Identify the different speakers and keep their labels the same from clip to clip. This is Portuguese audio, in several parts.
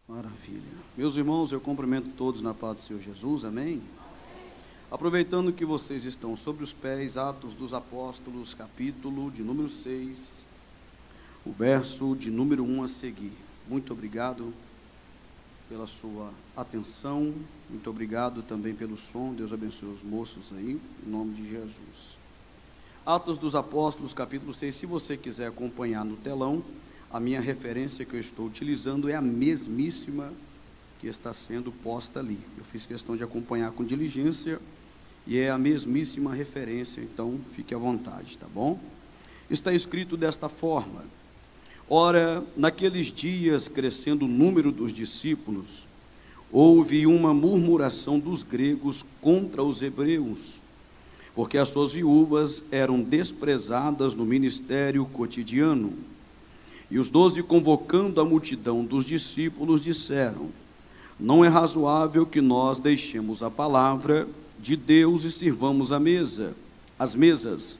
Speaker 1: Maravilha. Meus irmãos, eu cumprimento todos na paz do Senhor Jesus, amém? Aproveitando que vocês estão sobre os pés, Atos dos Apóstolos, capítulo de número 6, o verso de número 1 a seguir. Muito obrigado pela sua atenção, muito obrigado também pelo som, Deus abençoe os moços aí, em nome de Jesus. Atos dos Apóstolos, capítulo 6, se você quiser acompanhar no telão, a minha referência que eu estou utilizando é a mesmíssima que está sendo posta ali. Eu fiz questão de acompanhar com diligência e é a mesmíssima referência, então fique à vontade, tá bom? Está escrito desta forma: ora, naqueles dias, crescendo o número dos discípulos, houve uma murmuração dos gregos contra os hebreus, porque as suas viúvas eram desprezadas no ministério cotidiano. E os 12, convocando a multidão dos discípulos, disseram: não é razoável que nós deixemos a palavra de Deus e sirvamos as mesas.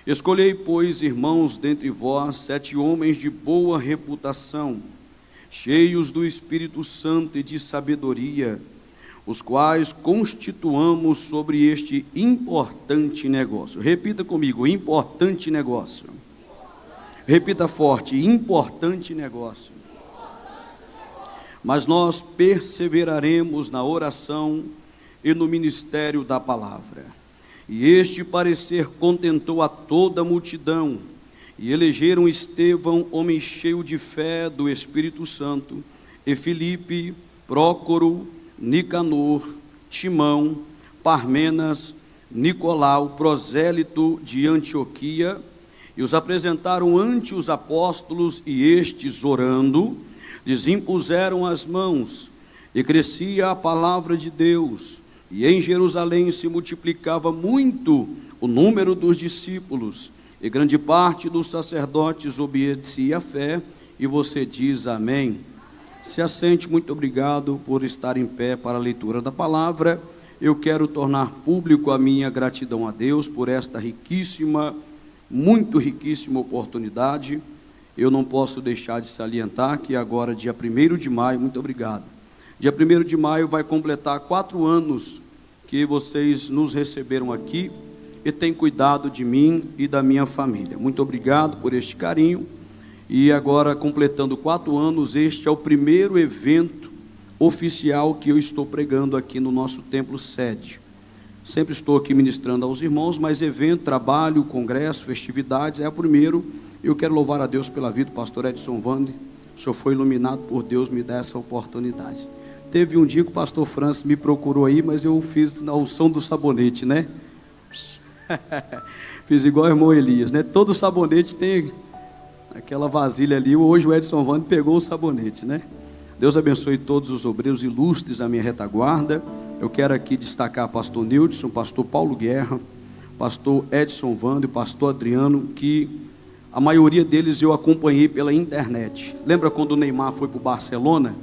Speaker 1: Escolhei, pois, irmãos, dentre vós 7 homens de boa reputação, cheios do Espírito Santo e de sabedoria, os quais constituamos sobre este importante negócio. Repita comigo: importante negócio. Repita forte: importante negócio. Mas nós perseveraremos na oração e no ministério da palavra. E este parecer contentou a toda a multidão, e elegeram Estevão, homem cheio de fé do Espírito Santo, e Filipe, Prócoro, Nicanor, Timão, Parmenas, Nicolau, prosélito de Antioquia, e os apresentaram ante os apóstolos, e estes, orando, lhes impuseram as mãos, e crescia a palavra de Deus, e em Jerusalém se multiplicava muito o número dos discípulos, e grande parte dos sacerdotes obedecia à fé. E você diz amém. Se assente. Muito obrigado por estar em pé para a leitura da palavra. Eu quero tornar público a minha gratidão a Deus por esta riquíssima, muito riquíssima oportunidade. Eu não posso deixar de salientar que agora, dia 1º de maio, muito obrigado, dia 1º de maio vai completar 4 anos que vocês nos receberam aqui e têm cuidado de mim e da minha família. Muito obrigado por este carinho. E agora, completando 4 anos, este é o primeiro evento oficial que eu estou pregando aqui no nosso templo sede. Sempre estou aqui ministrando aos irmãos, mas evento, trabalho, congresso, festividades, é o primeiro. Eu quero louvar a Deus pela vida do pastor Edson Wander. O senhor foi iluminado por Deus, me dá essa oportunidade. Teve um dia que o pastor Francis me procurou aí, mas eu fiz na unção do sabonete, né? Fiz igual o irmão Elias, né? Todo sabonete tem aquela vasilha ali. Hoje o Edson Wander pegou o sabonete, né? Deus abençoe todos os obreiros ilustres da minha retaguarda. Eu quero aqui destacar pastor Nildson, pastor Paulo Guerra, pastor Edson Wander, pastor Adriano, que a maioria deles eu acompanhei pela internet. Lembra quando o Neymar foi para o Barcelona?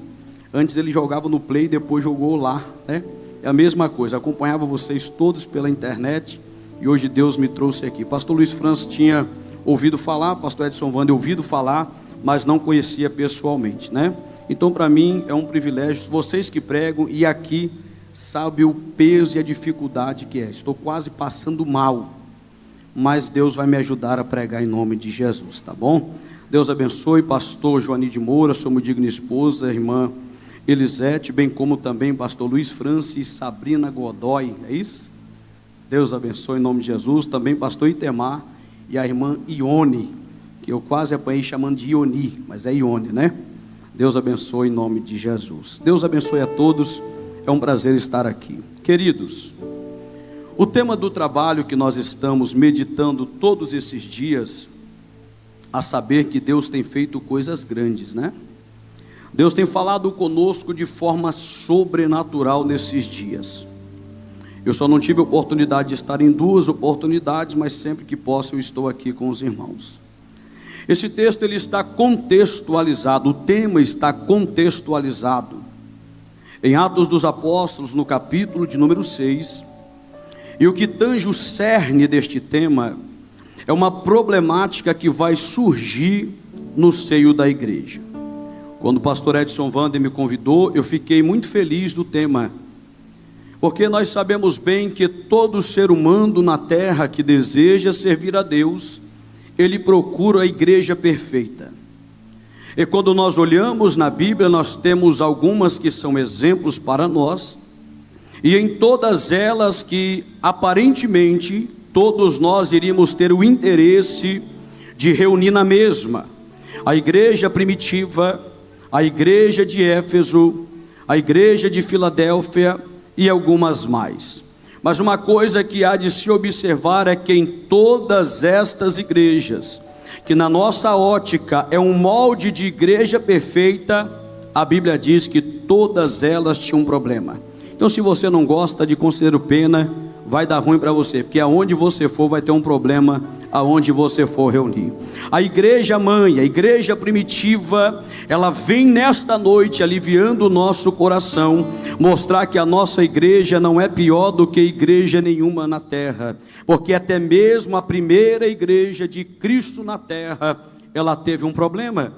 Speaker 1: Antes ele jogava no Play, depois jogou lá, né? É a mesma coisa, acompanhava vocês todos pela internet e hoje Deus me trouxe aqui. Pastor Luiz França tinha ouvido falar, pastor Edson Wander ouvido falar, mas não conhecia pessoalmente, né? Então para mim é um privilégio, vocês que pregam e aqui sabem o peso e a dificuldade que é. Estou quase passando mal, mas Deus vai me ajudar a pregar em nome de Jesus, tá bom? Deus abençoe, pastor Joani de Moura, sua muito digna esposa, irmã Elisete, bem como também pastor Luiz França e Sabrina Godoy, é isso? Deus abençoe em nome de Jesus. Também pastor Itemar e a irmã Ione, que eu quase apanhei chamando de Ioni, mas é Ione, né? Deus abençoe em nome de Jesus. Deus abençoe a todos, é um prazer estar aqui. Queridos, o tema do trabalho que nós estamos meditando todos esses dias, a saber que Deus tem feito coisas grandes, né? Deus tem falado conosco de forma sobrenatural nesses dias. Eu só não tive oportunidade de estar em 2 oportunidades, mas sempre que posso eu estou aqui com os irmãos. Esse texto ele está contextualizado, o tema está contextualizado em Atos dos Apóstolos, no capítulo de número 6, E o que tange o cerne deste tema é uma problemática que vai surgir no seio da igreja. Quando o pastor Edson Wander me convidou, eu fiquei muito feliz do tema, porque nós sabemos bem que todo ser humano na terra que deseja servir a Deus, ele procura a igreja perfeita. E quando nós olhamos na Bíblia, nós temos algumas que são exemplos para nós, e em todas elas que aparentemente todos nós iríamos ter o interesse de reunir na mesma. A igreja primitiva, a igreja de Éfeso, a igreja de Filadélfia e algumas mais. Mas uma coisa que há de se observar é que em todas estas igrejas, que na nossa ótica é um molde de igreja perfeita, a Bíblia diz que todas elas tinham um problema. Então, se você não gosta de Conselheiro Pena, vai dar ruim para você, porque aonde você for vai ter um problema, aonde você for reunir. A igreja mãe, a igreja primitiva, ela vem nesta noite aliviando o nosso coração, mostrar que a nossa igreja não é pior do que igreja nenhuma na terra, porque até mesmo a primeira igreja de Cristo na terra, ela teve um problema.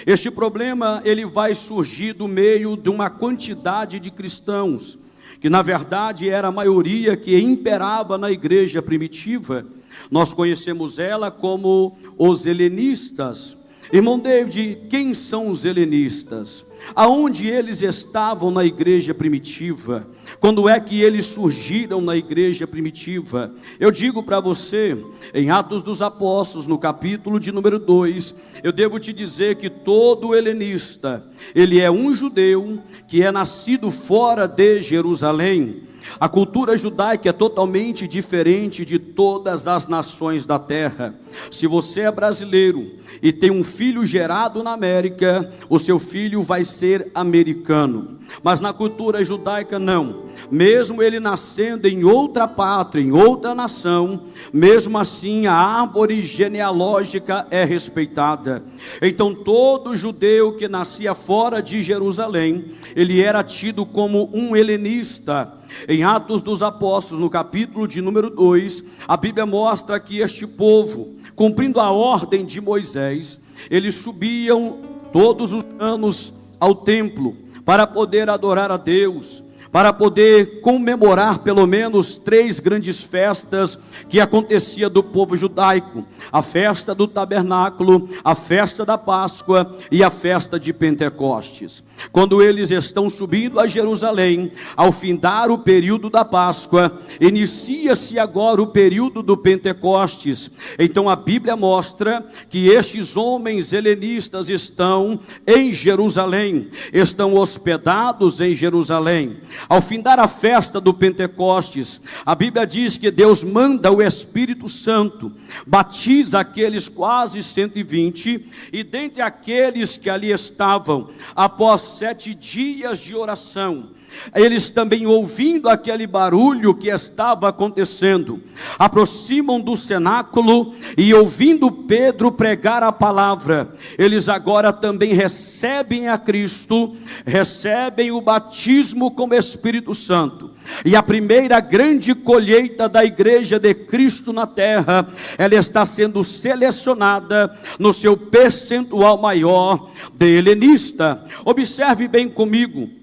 Speaker 1: Este problema, ele vai surgir do meio de uma quantidade de cristãos, que na verdade era a maioria que imperava na igreja primitiva. Nós conhecemos ela como os helenistas. Irmão David, quem são os helenistas? Aonde eles estavam na igreja primitiva? Quando é que eles surgiram na igreja primitiva? Eu digo para você, em Atos dos Apóstolos, no capítulo de número 2, eu devo te dizer que todo helenista, ele é um judeu que é nascido fora de Jerusalém. A cultura judaica é totalmente diferente de todas as nações da terra. Se você é brasileiro e tem um filho gerado na América, o seu filho vai ser americano. Mas na cultura judaica não. Mesmo ele nascendo em outra pátria, em outra nação, mesmo assim a árvore genealógica é respeitada. Então todo judeu que nascia fora de Jerusalém, ele era tido como um helenista. Em Atos dos Apóstolos, no capítulo de número 2, a Bíblia mostra que este povo, cumprindo a ordem de Moisés, eles subiam todos os anos ao templo para poder adorar a Deus, para poder comemorar pelo menos 3 grandes festas que acontecia do povo judaico: a festa do tabernáculo, a festa da Páscoa e a festa de Pentecostes. Quando eles estão subindo a Jerusalém, ao findar o período da Páscoa, inicia-se agora o período do Pentecostes. Então a Bíblia mostra que estes homens helenistas estão em Jerusalém, estão hospedados em Jerusalém. Ao findar a festa do Pentecostes, a Bíblia diz que Deus manda o Espírito Santo, batiza aqueles quase 120, e dentre aqueles que ali estavam, após 7 dias de oração, eles também, ouvindo aquele barulho que estava acontecendo, aproximam do cenáculo e, ouvindo Pedro pregar a palavra, eles agora também recebem a Cristo, recebem o batismo com o Espírito Santo. E a primeira grande colheita da igreja de Cristo na terra, ela está sendo selecionada no seu percentual maior de helenista. Observe bem comigo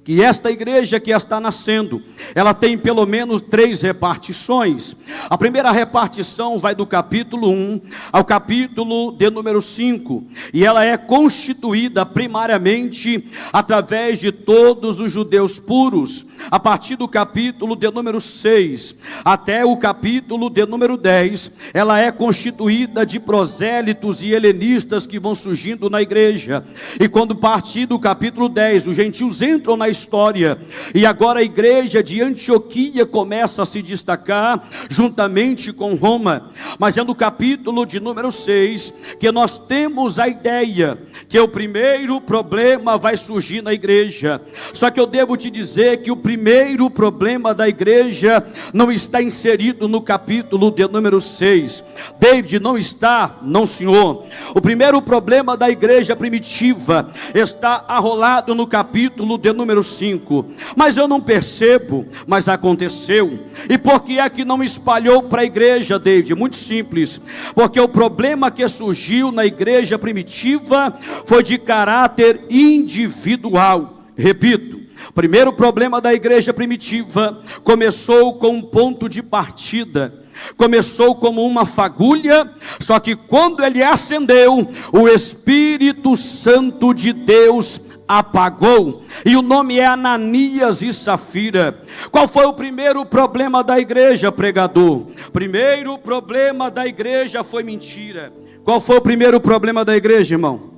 Speaker 1: que esta igreja que está nascendo, ela tem pelo menos 3 repartições. A primeira repartição vai do capítulo 1 ao capítulo de número 5, e ela é constituída primariamente através de todos os judeus puros, a partir do capítulo de número 6 até o capítulo de número 10, ela é constituída de prosélitos e helenistas que vão surgindo na igreja. E quando partir do capítulo 10, os gentios entram na história, e agora a igreja de Antioquia começa a se destacar juntamente com Roma. Mas é no capítulo de número 6 que nós temos a ideia que o primeiro problema vai surgir na igreja. Só que eu devo te dizer que o primeiro problema da igreja não está inserido no capítulo de número 6. David, não está? Não, senhor. O primeiro problema da igreja primitiva está arrolado no capítulo de número número 5. Mas eu não percebo, mas aconteceu. E por que é que não espalhou para a igreja, David? Muito simples, porque o problema que surgiu na igreja primitiva foi de caráter individual. Repito, o primeiro problema da igreja primitiva começou com um ponto de partida. Começou como uma fagulha, só que quando ele acendeu, o Espírito Santo de Deus apagou, e o nome é Ananias e Safira. Qual foi o primeiro problema da igreja, pregador? Primeiro problema da igreja foi mentira. Qual foi o primeiro problema da igreja, irmão?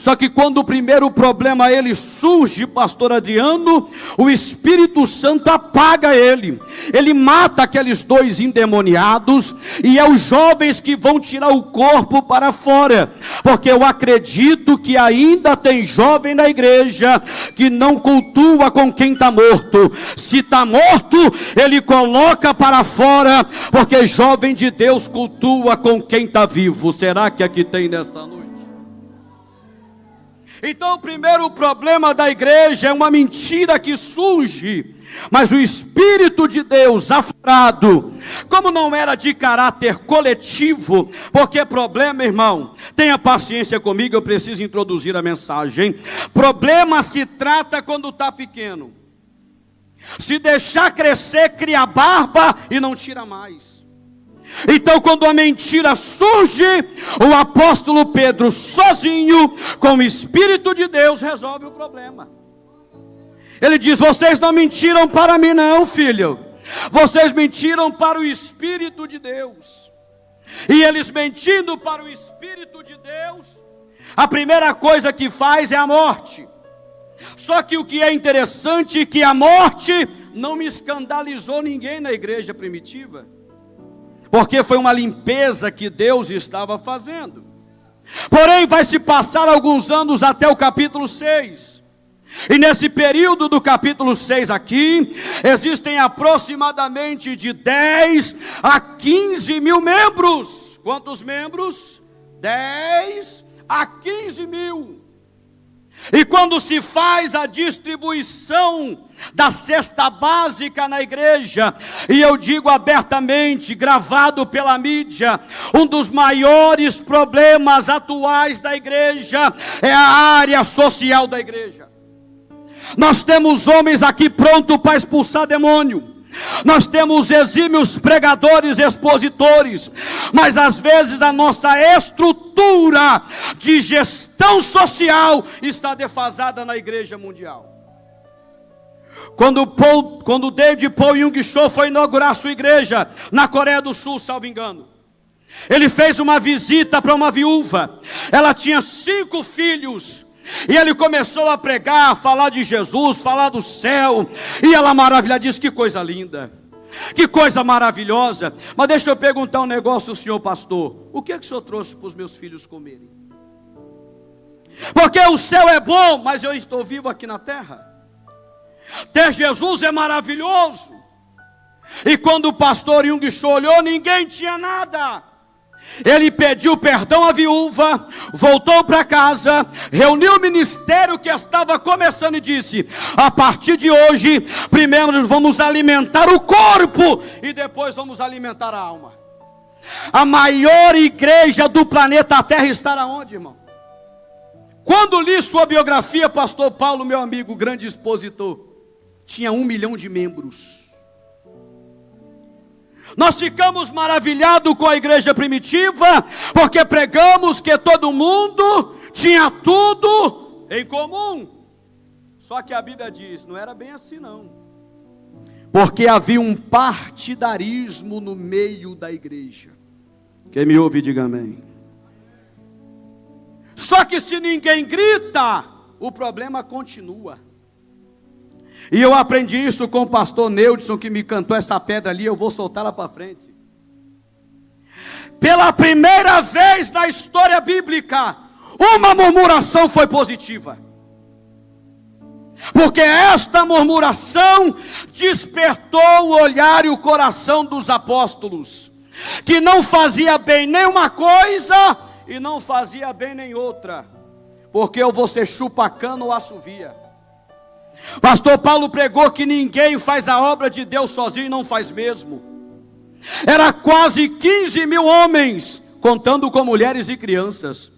Speaker 1: Só que quando o primeiro problema ele surge, pastor Adriano, o Espírito Santo apaga ele. Ele mata aqueles dois endemoniados, e é os jovens que vão tirar o corpo para fora. Porque eu acredito que ainda tem jovem na igreja que não cultua com quem está morto. Se está morto, ele coloca para fora, porque jovem de Deus cultua com quem está vivo. Será que aqui tem nesta noite? Então o primeiro problema da igreja é uma mentira que surge, mas o Espírito de Deus aflorado, como não era de caráter coletivo, porque problema, irmão, tenha paciência comigo, eu preciso introduzir a mensagem. Problema se trata quando está pequeno. Se deixar crescer, cria barba e não tira mais. Então quando a mentira surge, o apóstolo Pedro sozinho, com o Espírito de Deus, resolve o problema. Ele diz: vocês não mentiram para mim não, filho, vocês mentiram para o Espírito de Deus. E eles mentindo para o Espírito de Deus, a primeira coisa que faz é a morte. Só que o que é interessante é que a morte não me escandalizou ninguém na igreja primitiva, porque foi uma limpeza que Deus estava fazendo. Porém, vai se passar alguns anos até o capítulo 6. E nesse período do capítulo 6 aqui, existem aproximadamente de 10 a 15 mil membros. Quantos membros? 10 a 15 mil. E quando se faz a distribuição da cesta básica na igreja, e eu digo abertamente, gravado pela mídia, um dos maiores problemas atuais da igreja é a área social da igreja. Nós temos homens aqui prontos para expulsar demônio. Nós temos exímios pregadores, expositores, mas às vezes a nossa estrutura de gestão social está defasada na igreja mundial. Quando David Paul Jung Cho foi inaugurar sua igreja na Coreia do Sul, salvo engano, ele fez uma visita para uma viúva. Ela tinha 5 filhos. E ele começou a pregar, a falar de Jesus, falar do céu. E ela maravilhada, disse: que coisa linda, que coisa maravilhosa. Mas deixa eu perguntar um negócio, senhor pastor. O que é que o senhor trouxe para os meus filhos comerem? Porque o céu é bom, mas eu estou vivo aqui na terra. Ter Jesus é maravilhoso. E quando o pastor Jung Cho olhou, ninguém tinha nada. Ele pediu perdão à viúva, voltou para casa, reuniu o ministério que estava começando e disse: a partir de hoje, primeiro vamos alimentar o corpo e depois vamos alimentar a alma. A maior igreja do planeta Terra estará onde, irmão? Quando li sua biografia, pastor Paulo, meu amigo, grande expositor, tinha 1 milhão de membros. Nós ficamos maravilhados com a igreja primitiva, porque pregamos que todo mundo tinha tudo em comum. Só que a Bíblia diz, não era bem assim não. Porque havia um partidarismo no meio da igreja. Quem me ouve, diga amém. Só que se ninguém grita, o problema continua. E eu aprendi isso com o pastor Neudson, que me cantou essa pedra ali, eu vou soltá-la para frente. Pela primeira vez na história bíblica, uma murmuração foi positiva. Porque esta murmuração despertou o olhar e o coração dos apóstolos, que não fazia bem nem uma coisa e não fazia bem nem outra. Porque ou você chupa cana ou assovia. Pastor Paulo pregou que ninguém faz a obra de Deus sozinho, e não faz mesmo. Era quase 15 mil homens, contando com mulheres e crianças.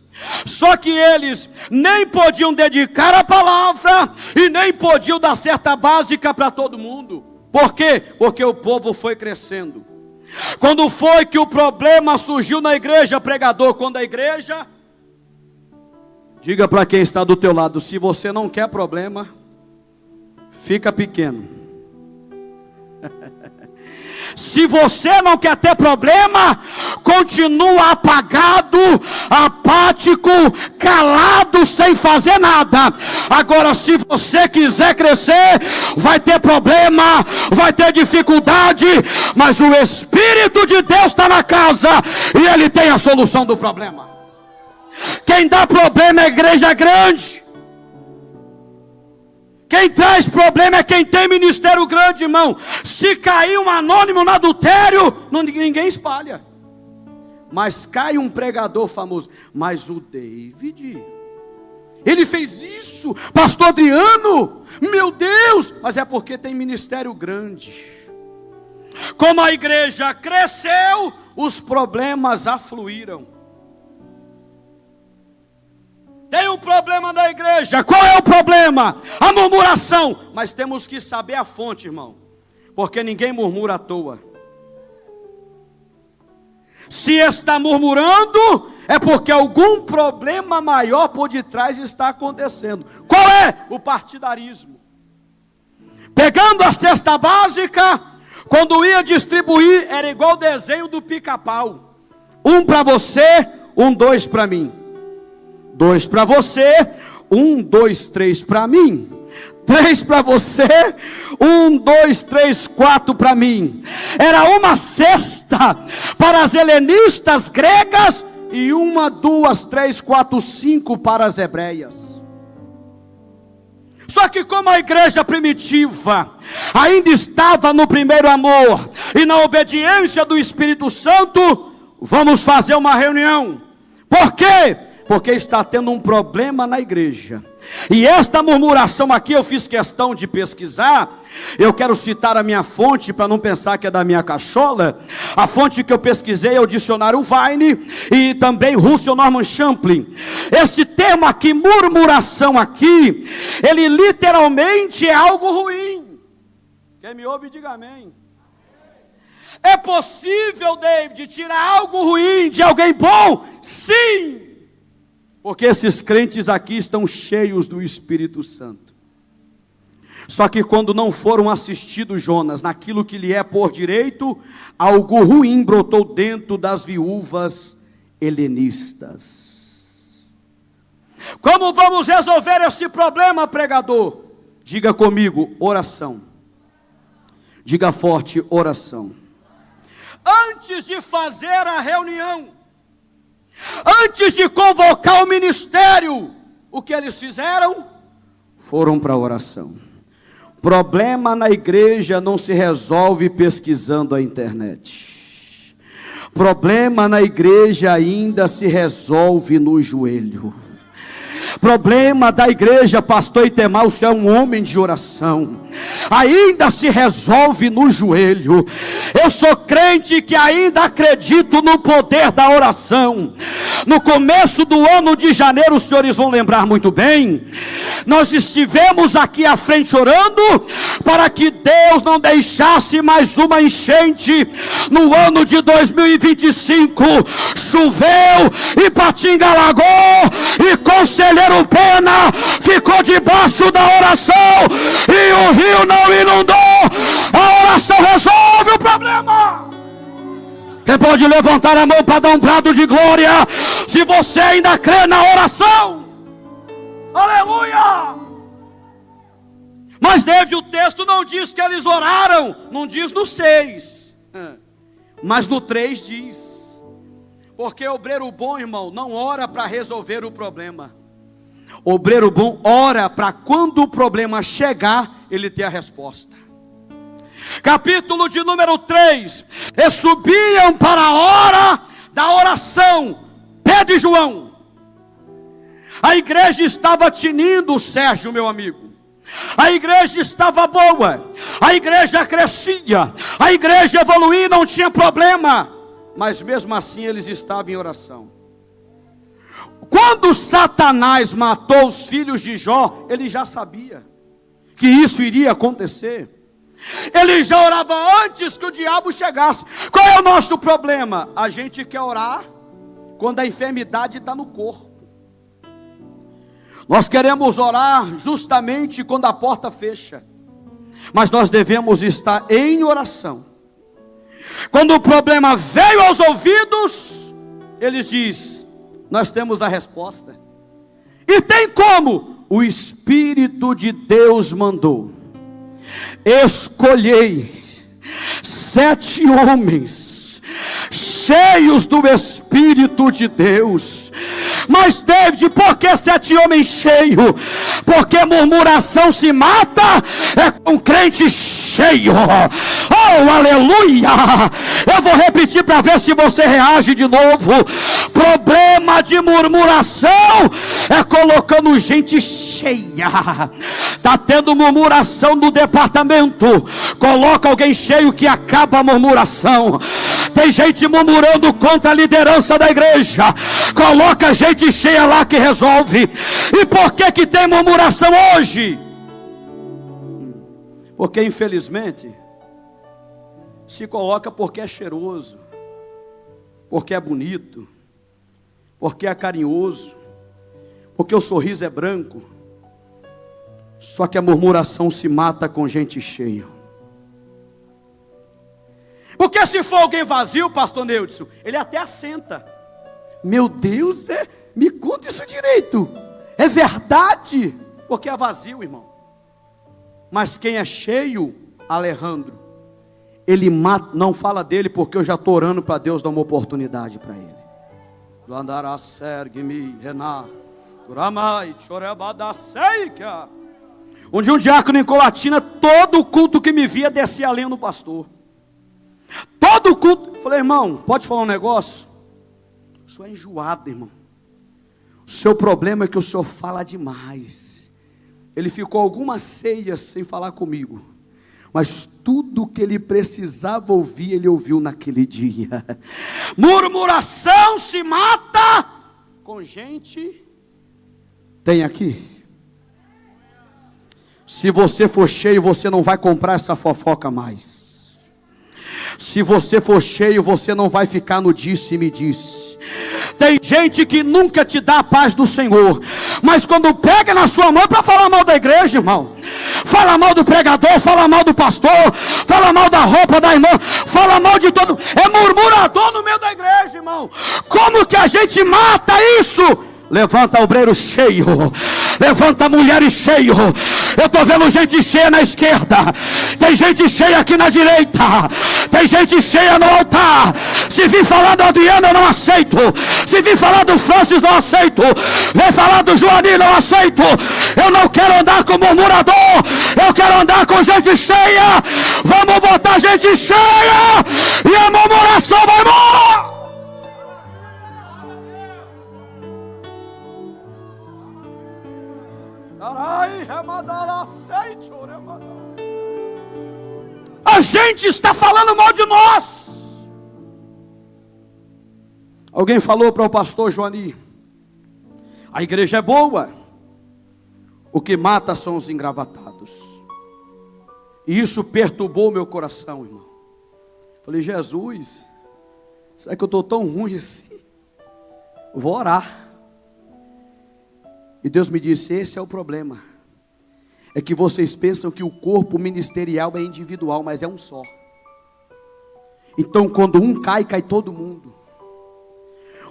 Speaker 1: Só que eles nem podiam dedicar a palavra e nem podiam dar certa básica para todo mundo. Por quê? Porque o povo foi crescendo. Quando foi que o problema surgiu na igreja, pregador? Quando a igreja... Diga para quem está do teu lado, se você não quer problema, fica pequeno. Se você não quer ter problema, continua apagado, apático, calado, sem fazer nada. Agora, se você quiser crescer, vai ter problema, vai ter dificuldade, mas o Espírito de Deus está na casa e Ele tem a solução do problema. Quem dá problema é a igreja grande. Quem traz problema é quem tem ministério grande, irmão. Se cair um anônimo no adultério, ninguém espalha. Mas cai um pregador famoso. Mas o David, ele fez isso. Pastor Adriano, meu Deus. Mas é porque tem ministério grande. Como a igreja cresceu, os problemas afluíram. Tem um problema na igreja. Qual é o problema? A murmuração. Mas temos que saber a fonte, irmão. Porque ninguém murmura à toa. Se está murmurando, é porque algum problema maior por detrás está acontecendo. Qual é? O partidarismo. Pegando a cesta básica, quando ia distribuir, era igual o desenho do pica-pau. 1 para você, 2 para mim. 2 para você, 2, 3 para mim. 3 para você, 2, 3, 4 para mim. Era uma cesta para as helenistas gregas e 1, 2, 3, 4, 5 para as hebreias. Só que como a igreja primitiva ainda estava no primeiro amor e na obediência do Espírito Santo, vamos fazer uma reunião. Por quê? Porque está tendo um problema na igreja. E esta murmuração aqui eu fiz questão de pesquisar. Eu quero citar a minha fonte para não pensar que é da minha cachola. A fonte que eu pesquisei é o dicionário Vine e também Russell Norman Champlin. Esse termo aqui, murmuração aqui, ele literalmente é algo ruim. Quem me ouve, diga amém. É possível, David, tirar algo ruim de alguém bom? Sim! Porque esses crentes aqui estão cheios do Espírito Santo. Só que quando não foram assistidos, Jonas, naquilo que lhe é por direito, algo ruim brotou dentro das viúvas helenistas. Como vamos resolver esse problema, pregador? Diga comigo, oração. Diga forte, oração. Antes de fazer a reunião, antes de convocar o ministério, o que eles fizeram? Foram para a oração. Problema na igreja não se resolve pesquisando a internet. Problema na igreja ainda se resolve no joelho. Problema da igreja, pastor Itemar, você é um homem de oração, ainda se resolve no joelho. Eu sou crente que ainda acredito no poder da oração. No começo do ano de janeiro, os senhores vão lembrar muito bem, nós estivemos aqui à frente orando para que Deus não deixasse mais uma enchente no ano de 2025. Choveu, Ipatinga alagou, e Conselheiro Pena ficou debaixo da oração e o rio não inundou. A oração resolve o problema. Quem pode levantar a mão para dar um brado de glória se você ainda crê na oração? Aleluia! Mas desde o texto não diz que eles oraram, não diz no 6, mas no 3 diz. Porque obreiro bom, irmão, não ora para resolver o problema. Obreiro bom ora para quando o problema chegar, ele ter a resposta. Capítulo de número 3. E subiam para a hora da oração, Pedro e João. A igreja estava tinindo, Sérgio, meu amigo. A igreja estava boa, a igreja crescia, a igreja evoluía, não tinha problema. Mas mesmo assim eles estavam em oração. Quando Satanás matou os filhos de Jó, ele já sabia que isso iria acontecer. Ele já orava antes que o diabo chegasse. Qual é o nosso problema? A gente quer orar quando a enfermidade está no corpo. Nós queremos orar justamente quando a porta fecha. Mas nós devemos estar em oração. Quando o problema veio aos ouvidos, ele diz: nós temos a resposta. E tem como? O Espírito de Deus mandou: escolhei 7 homens cheios do Espírito de Deus. Mas David, por que 7 homens cheios? Porque murmuração se mata com crente cheio. Oh, aleluia! Eu vou repetir para ver se você reage de novo. Problema de murmuração é colocando gente cheia. Está tendo murmuração no departamento, coloca alguém cheio que acaba a murmuração. Tem gente murmurando contra a liderança da igreja, coloca gente cheia lá que resolve. E por que tem murmuração hoje? Porque infelizmente se coloca porque é cheiroso, porque é bonito, porque é carinhoso, porque o sorriso é branco. Só que a murmuração se mata com gente cheia. Porque se for alguém vazio, pastor Neudson, ele até assenta. Meu Deus, me conta isso direito. É verdade? Porque é vazio, irmão. Mas quem é cheio, Alejandro, ele mata, não fala dele, porque eu já estou orando para Deus dar uma oportunidade para ele. Um diácono em Colatina, todo culto que me via descia a lenha no pastor. Todo culto. Falei: irmão, pode falar um negócio? O senhor é enjoado, irmão. O seu problema é que o senhor fala demais. Ele ficou algumas ceias sem falar comigo, mas tudo que ele precisava ouvir, ele ouviu naquele dia. Murmuração se mata com gente. Tem aqui. Se você for cheio, você não vai comprar essa fofoca mais. Se você for cheio, você não vai ficar no disse-me-disse. Tem gente que nunca te dá a paz do Senhor, mas quando pega na sua mão para falar mal da igreja, irmão, fala mal do pregador, fala mal do pastor, fala mal da roupa da irmã, fala mal de todo, é murmurador no meio da igreja, irmão. Como que a gente mata isso? Levanta obreiro cheio, levanta mulheres cheio. Eu estou vendo gente cheia na esquerda, tem gente cheia aqui na direita, tem gente cheia no altar. Se vir falar do Adriano, eu não aceito. Se vir falar do Francis, não aceito. Vem falar do Joaninho, não aceito. Eu não quero andar com murmurador, eu quero andar com gente cheia. Vamos botar gente cheia e a murmuração vai embora. A gente está falando mal de nós. Alguém falou para o pastor Joani: a igreja é boa, o que mata são os engravatados. E isso perturbou meu coração, irmão. Falei: Jesus, será que eu estou tão ruim assim? Eu vou orar. E Deus me disse: esse é o problema. É que vocês pensam que o corpo ministerial é individual, mas é um só. Então quando um cai, cai todo mundo.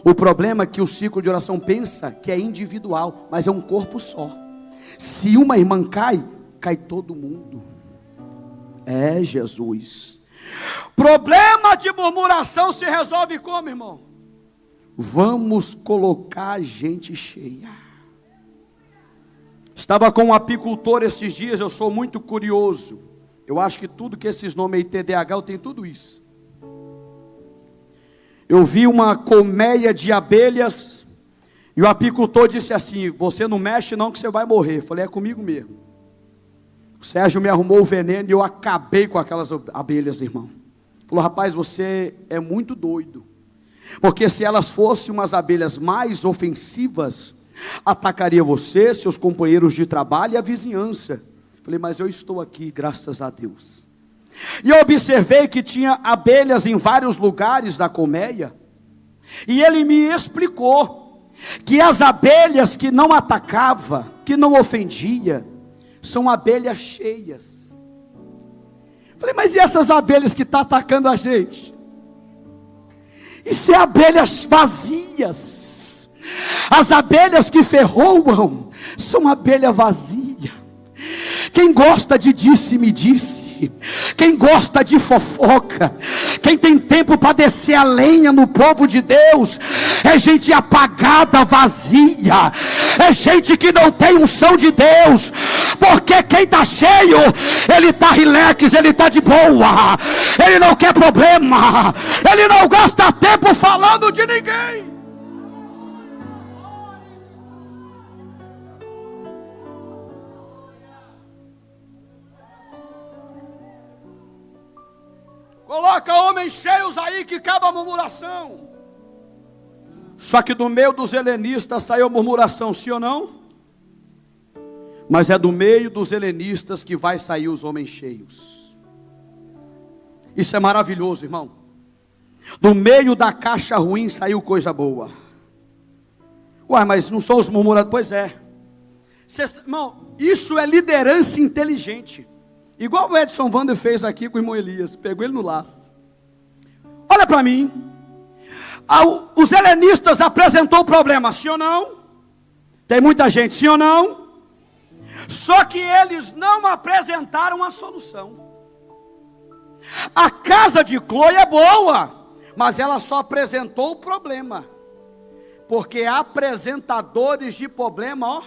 Speaker 1: O problema é que o ciclo de oração pensa que é individual, mas é um corpo só. Se uma irmã cai, cai todo mundo. É Jesus. Problema de murmuração se resolve como, irmão? Vamos colocar a gente cheia. Estava com um apicultor esses dias, eu sou muito curioso. Eu acho que tudo que esses nomes aí, TDAH, eu tenho tudo isso. Eu vi uma colmeia de abelhas, e o apicultor disse assim: você não mexe não que você vai morrer. Eu falei: é comigo mesmo. O Sérgio me arrumou o veneno e eu acabei com aquelas abelhas, irmão. Falou: rapaz, você é muito doido. Porque se elas fossem umas abelhas mais ofensivas, atacaria você, seus companheiros de trabalho e a vizinhança. Falei: mas eu estou aqui, graças a Deus. E eu observei que tinha abelhas em vários lugares da colmeia. E ele me explicou que as abelhas que não atacavam, que não ofendia, são abelhas cheias. Falei: mas e essas abelhas que estão atacando a gente? Isso é abelhas vazias. As abelhas que ferroam são abelha vazia. Quem gosta de disse-me-disse, quem gosta de fofoca, quem tem tempo para descer a lenha no povo de Deus, é gente apagada, vazia, é gente que não tem unção de Deus, porque quem está cheio, ele está relax, ele está de boa, ele não quer problema, ele não gasta tempo falando de ninguém. Coloca homens cheios aí que cabe a murmuração. Só que do meio dos helenistas saiu murmuração, sim ou não? Mas é do meio dos helenistas que vai sair os homens cheios. Isso é maravilhoso, irmão. Do meio da caixa ruim saiu coisa boa. Uai, mas não são os murmuradores? Pois é. Irmão, isso é liderança inteligente. Igual o Edson Wander fez aqui com o irmão Elias. Pegou ele no laço. Olha para mim. Os helenistas apresentou o problema, sim ou não? Tem muita gente, sim ou não? Só que eles não apresentaram a solução. A casa de Cloe é boa, mas ela só apresentou o problema. Porque apresentadores de problema, ó.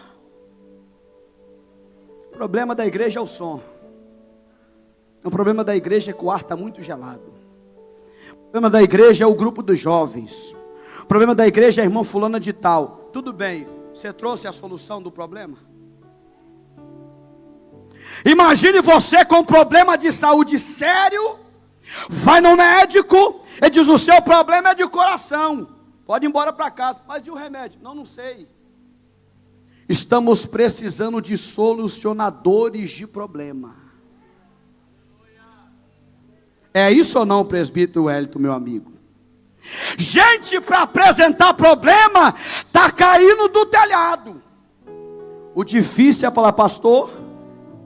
Speaker 1: O problema da igreja é o som. O problema da igreja é que o ar está muito gelado. O problema da igreja é o grupo dos jovens. O problema da igreja é a irmã fulana de tal. Tudo bem, você trouxe a solução do problema? Imagine você com um problema de saúde sério, vai no médico, ele diz: o seu problema é de coração, pode ir embora para casa. Mas e o remédio? Não sei. Estamos precisando de solucionadores de problema. É isso ou não, presbítero Wellington, meu amigo? Gente para apresentar problema, está caindo do telhado. O difícil é falar: pastor,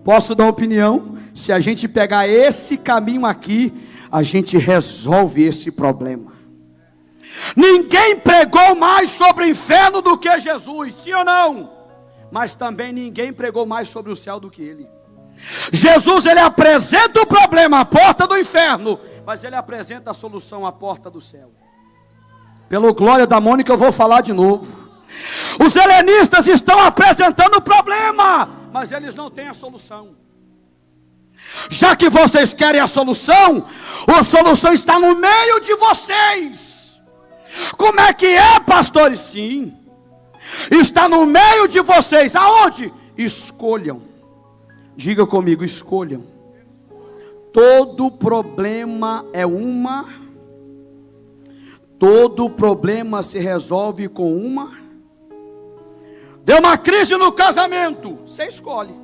Speaker 1: posso dar uma opinião? Se a gente pegar esse caminho aqui, a gente resolve esse problema. Ninguém pregou mais sobre o inferno do que Jesus, sim ou não? Mas também ninguém pregou mais sobre o céu do que ele. Jesus, ele apresenta o problema, a porta do inferno, mas ele apresenta a solução, a porta do céu. Pelo glória da Mônica, eu vou falar de novo. Os helenistas estão apresentando o problema, mas eles não têm a solução. Já que vocês querem a solução está no meio de vocês. Como é que é, pastores? Sim, está no meio de vocês. Aonde? Escolham. Diga comigo: escolham. Todo problema é todo problema se resolve com uma. Deu uma crise no casamento, você escolhe.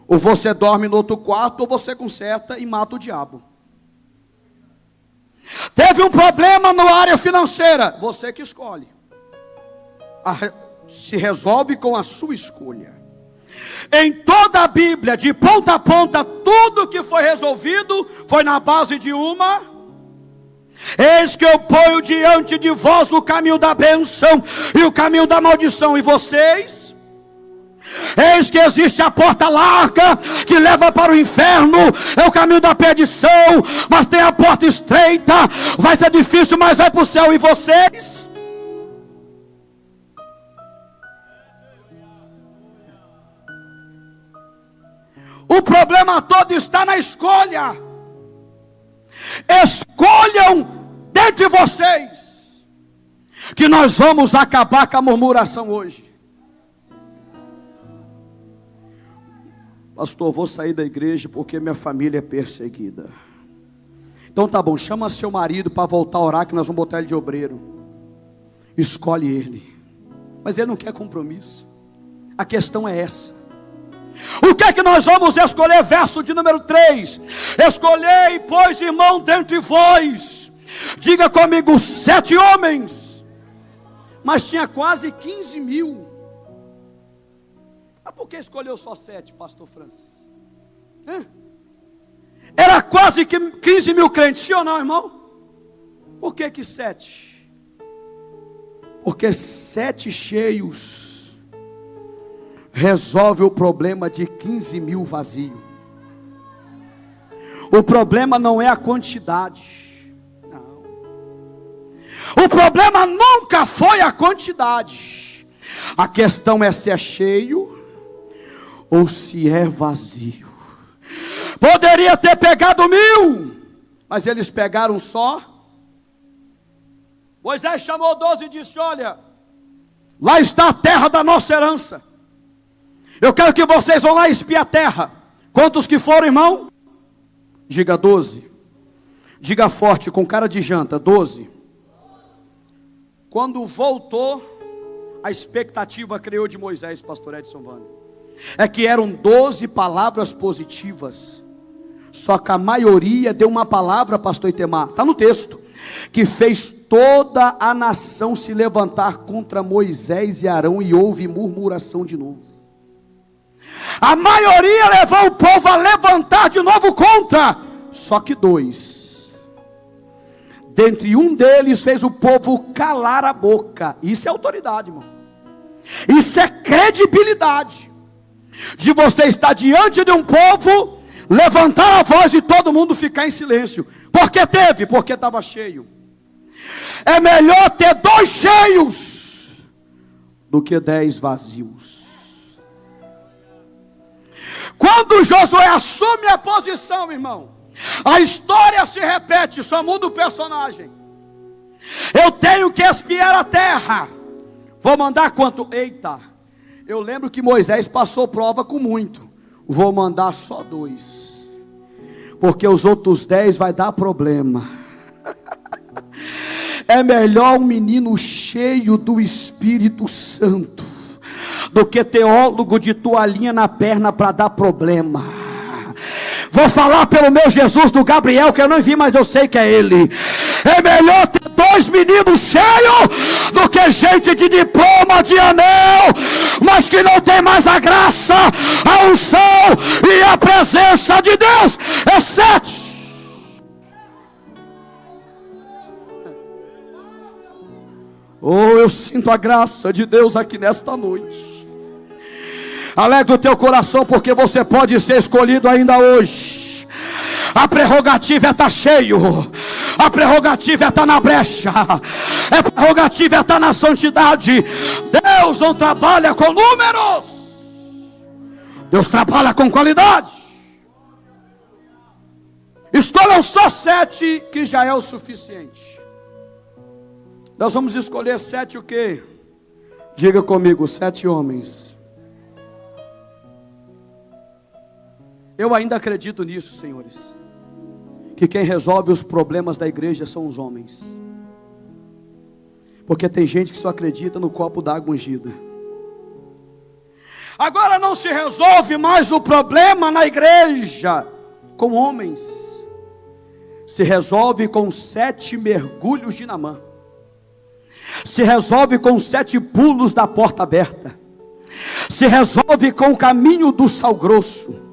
Speaker 1: Ou você dorme no outro quarto, ou você conserta e mata o diabo. Teve um problema na área financeira, você que escolhe. Se resolve com a sua escolha. Em toda a Bíblia, de ponta a ponta, tudo que foi resolvido foi na base de uma. Eis que eu ponho diante de vós o caminho da bênção e o caminho da maldição, e vocês? Eis que existe a porta larga que leva para o inferno, é o caminho da perdição, mas tem a porta estreita, vai ser difícil, mas vai para o céu, e vocês? O problema todo está na escolha. Escolham dentre vocês, que nós vamos acabar com a murmuração hoje. Pastor, vou sair da igreja porque minha família é perseguida. Então tá bom, chama seu marido para voltar a orar, que nós vamos botar ele de obreiro. Escolhe ele. Mas ele não quer compromisso. A questão é essa. O que é que nós vamos escolher? Verso de número 3. Escolhei, pois, irmão, dentre vós. Diga comigo, 7 homens. Mas tinha quase 15 mil. Mas por que escolheu só 7, pastor Francis? Era quase 15 mil crentes, sim ou não, irmão? Por que 7? Porque 7 cheios resolve o problema de 15 mil vazios. O problema não é a quantidade. Não. O problema nunca foi a quantidade. A questão é se é cheio ou se é vazio. Poderia ter pegado 1000, mas eles pegaram só. Moisés chamou 12 e disse: olha, lá está a terra da nossa herança. Eu quero que vocês vão lá espiar a terra. Quantos que foram, irmão? Diga 12. Diga forte, com cara de janta, 12. Quando voltou, a expectativa criou de Moisés, pastor Edson Wander, é que eram 12 palavras positivas. Só que a maioria deu uma palavra, pastor Itemar, está no texto, que fez toda a nação se levantar contra Moisés e Arão, e houve murmuração de novo. A maioria levou o povo a levantar de novo contra. Só que 2, dentre um deles, fez o povo calar a boca. Isso é autoridade, irmão. Isso é credibilidade. De você estar diante de um povo, levantar a voz e todo mundo ficar em silêncio. Por que teve? Porque estava cheio. É melhor ter 2 cheios do que 10 vazios. Quando Josué assume a posição, irmão, a história se repete, só muda o personagem. Eu tenho que espiar a terra. Vou mandar quanto? Eita, eu lembro que Moisés passou prova com muito. Vou mandar só 2, porque os outros 10 vai dar problema. É melhor um menino cheio do Espírito Santo do que teólogo de toalhinha na perna para dar problema. Vou falar pelo meu Jesus do Gabriel, que eu não vi, mas eu sei que é ele. É melhor ter 2 meninos cheios do que gente de diploma, de anel, mas que não tem mais a graça, a unção e a presença de Deus. É 7. Oh, eu sinto a graça de Deus aqui nesta noite. Alegra o teu coração, porque você pode ser escolhido ainda hoje. A prerrogativa é estar cheio. A prerrogativa é estar na brecha. A prerrogativa é estar na santidade. Deus não trabalha com números. Deus trabalha com qualidade. Escolham só 7, que já é o suficiente. Nós vamos escolher 7 o quê? Diga comigo, 7 homens. Eu ainda acredito nisso, senhores, que quem resolve os problemas da igreja são os homens. Porque tem gente que só acredita no copo d'água ungida. Agora não se resolve mais o problema na igreja com homens. Se resolve com 7 mergulhos de Naamã. Se resolve com 7 pulos da porta aberta. Se resolve com o caminho do sal grosso.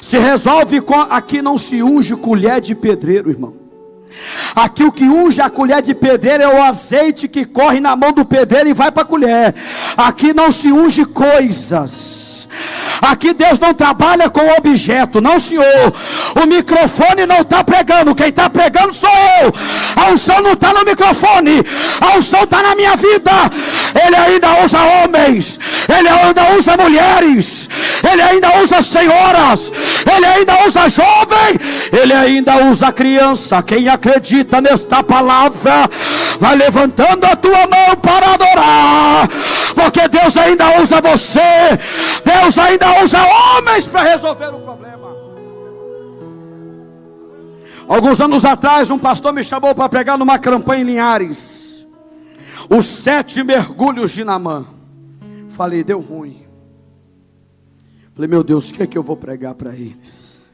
Speaker 1: Se resolve com... Aqui não se unge colher de pedreiro, irmão. Aqui o que unge a colher de pedreiro é o azeite que corre na mão do pedreiro e vai para a colher. Aqui não se unge coisas. Aqui Deus não trabalha com objeto, não, senhor. O microfone não está pregando, quem está pregando sou eu. A unção não está no microfone, a unção está na minha vida. Ele ainda usa homens, ele ainda usa mulheres, ele ainda usa senhoras, ele ainda usa jovem, ele ainda usa criança. Quem acredita nesta palavra, vai levantando a tua mão para adorar, porque Deus ainda usa você. Deus Deus ainda usa homens para resolver o problema. Alguns anos atrás, um pastor me chamou para pregar numa campanha em Linhares. Os 7 mergulhos de Naamã. Falei, deu ruim. Falei, meu Deus, o que é que eu vou pregar para eles?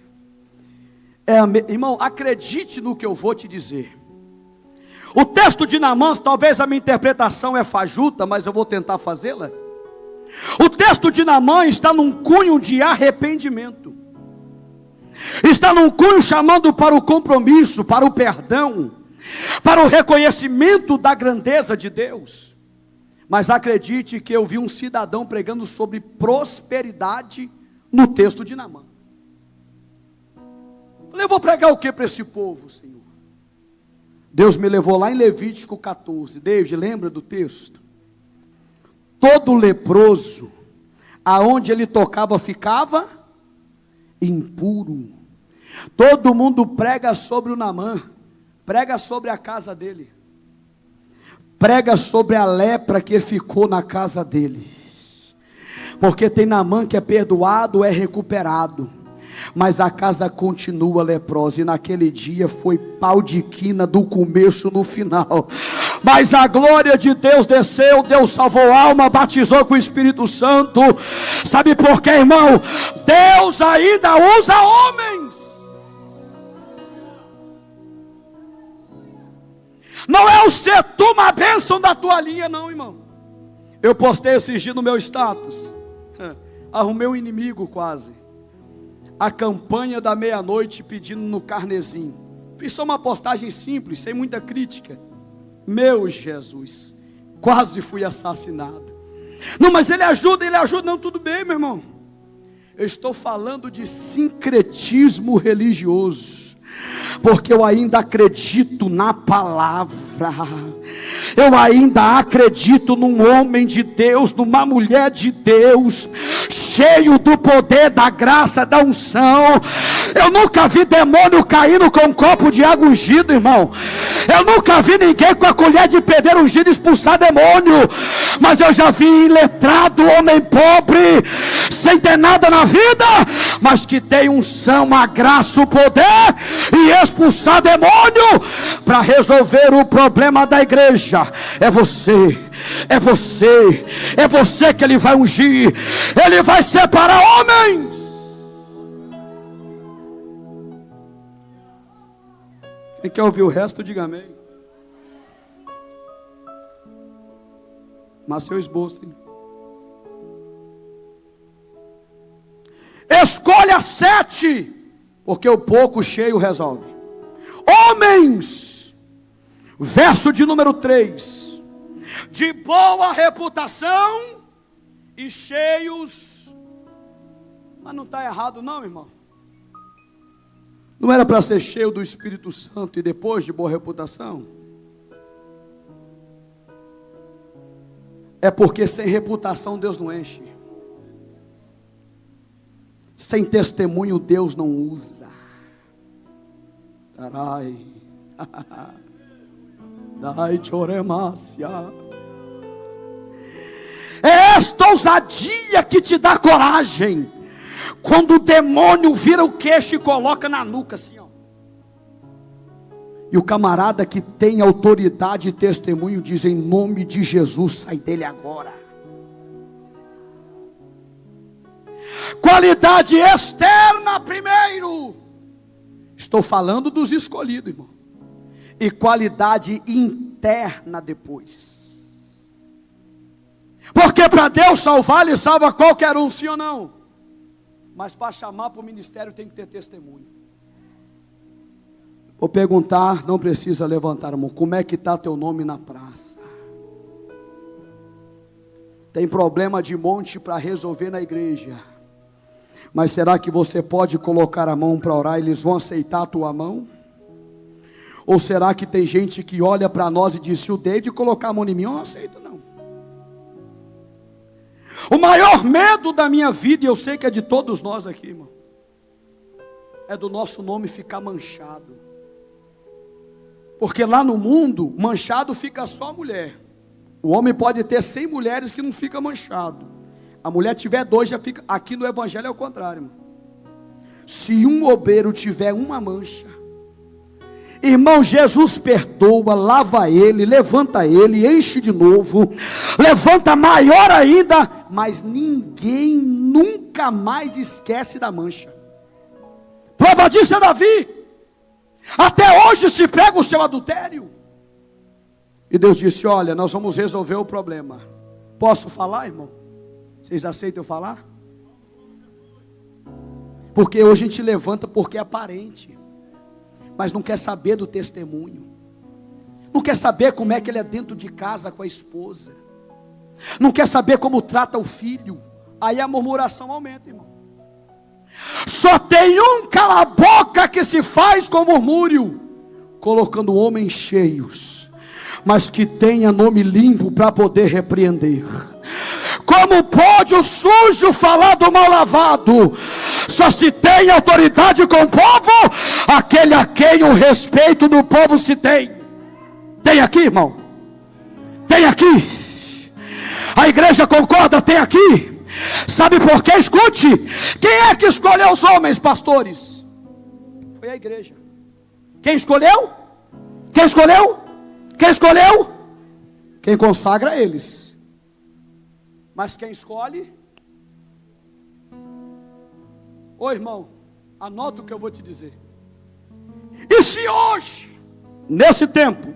Speaker 1: Irmão, acredite no que eu vou te dizer. O texto de Naamã, talvez a minha interpretação é fajuta, mas eu vou tentar fazê-la. O texto de Naamã está num cunho de arrependimento. Está num cunho chamando para o compromisso, para o perdão, para o reconhecimento da grandeza de Deus. Mas acredite que eu vi um cidadão pregando sobre prosperidade no texto de Naamã. Falei, eu vou pregar o que para esse povo, Senhor? Deus me levou lá em Levítico 14. David, lembra do texto? Todo leproso, aonde ele tocava, ficava impuro. Todo mundo prega sobre o Naamã, prega sobre a casa dele, prega sobre a lepra que ficou na casa dele. Porque tem Naamã que é perdoado, é recuperado, mas a casa continua leprosa. E naquele dia foi pau de quina do começo no final. Mas a glória de Deus desceu, Deus salvou a alma, batizou com o Espírito Santo. Sabe por quê, irmão? Deus ainda usa homens. Não é o ser tu uma bênção da tua linha, não, irmão. Eu postei esses dias no meu status. Arrumei um inimigo quase. A campanha da meia-noite pedindo no carnezinho. Fiz só uma postagem simples, sem muita crítica. Meu Jesus, quase fui assassinado. Não, mas ele ajuda. Não, tudo bem, meu irmão. Eu estou falando de sincretismo religioso. Porque eu ainda acredito na palavra. Eu ainda acredito num homem de Deus, numa mulher de Deus, cheio do poder, da graça, da unção. Eu nunca vi demônio caindo com um copo de água ungido, irmão. Eu nunca vi ninguém com a colher de pedreiro ungido expulsar demônio. Mas eu já vi iletrado, homem pobre, sem ter nada na vida, mas que tem unção, a graça, o poder, e expulsar demônio para resolver o problema da igreja. É você, é você, é você que ele vai ungir. Ele vai separar homens. Quem quer ouvir o resto, diga amém. Mas seu esboço, hein? Escolha 7, porque o pouco cheio resolve. Homens, verso de número 3, de boa reputação e cheios. Mas não está errado não, irmão. Não era para ser cheio do Espírito Santo e depois de boa reputação? É porque sem reputação Deus não enche. Sem testemunho Deus não usa. Tarai. Dai choremácia. É esta ousadia que te dá coragem. Quando o demônio vira o queixo e coloca na nuca assim, ó. E o camarada que tem autoridade e testemunho diz: em nome de Jesus, sai dele agora. Qualidade externa primeiro. Estou falando dos escolhidos, irmão. E qualidade interna depois. Porque para Deus salvar, Ele salva qualquer um, sim ou não? Mas para chamar para o ministério tem que ter testemunho. Vou perguntar, não precisa levantar a mão. Como é que está teu nome na praça? Tem problema de monte para resolver na igreja. Mas será que você pode colocar a mão para orar e eles vão aceitar a tua mão? Ou será que tem gente que olha para nós e diz: se o David colocar a mão em mim, eu não aceito não. O maior medo da minha vida, e eu sei que é de todos nós aqui, irmão, é do nosso nome ficar manchado. Porque lá no mundo, manchado fica só a mulher. O homem pode ter 100 mulheres que não fica manchado. A mulher tiver 2, já fica. Aqui no evangelho é o contrário, irmão. Se um obreiro tiver uma mancha, irmão, Jesus perdoa, lava ele, levanta ele, enche de novo, levanta maior ainda, mas ninguém nunca mais esquece da mancha. Prova disso é Davi. Até hoje se pega o seu adultério. E Deus disse: olha, nós vamos resolver o problema. Posso falar, irmão? Vocês aceitam eu falar? Porque hoje a gente levanta porque é aparente, mas não quer saber do testemunho. Não quer saber como é que ele é dentro de casa com a esposa. Não quer saber como trata o filho. Aí a murmuração aumenta, irmão. Só tem um cala-boca que se faz com murmúrio, colocando homens cheios, mas que tenha nome limpo para poder repreender. Como pode o sujo falar do mal lavado? Só se tem autoridade com o povo aquele a quem o respeito do povo se tem. Tem aqui, irmão? Tem aqui? A igreja concorda? Tem aqui? Sabe por quê? Escute. Quem é que escolheu os homens pastores? Foi a igreja. Quem escolheu? Quem escolheu? Quem escolheu? Quem consagra eles. Mas quem escolhe? Ô irmão, anota o que eu vou te dizer. E se hoje, nesse tempo,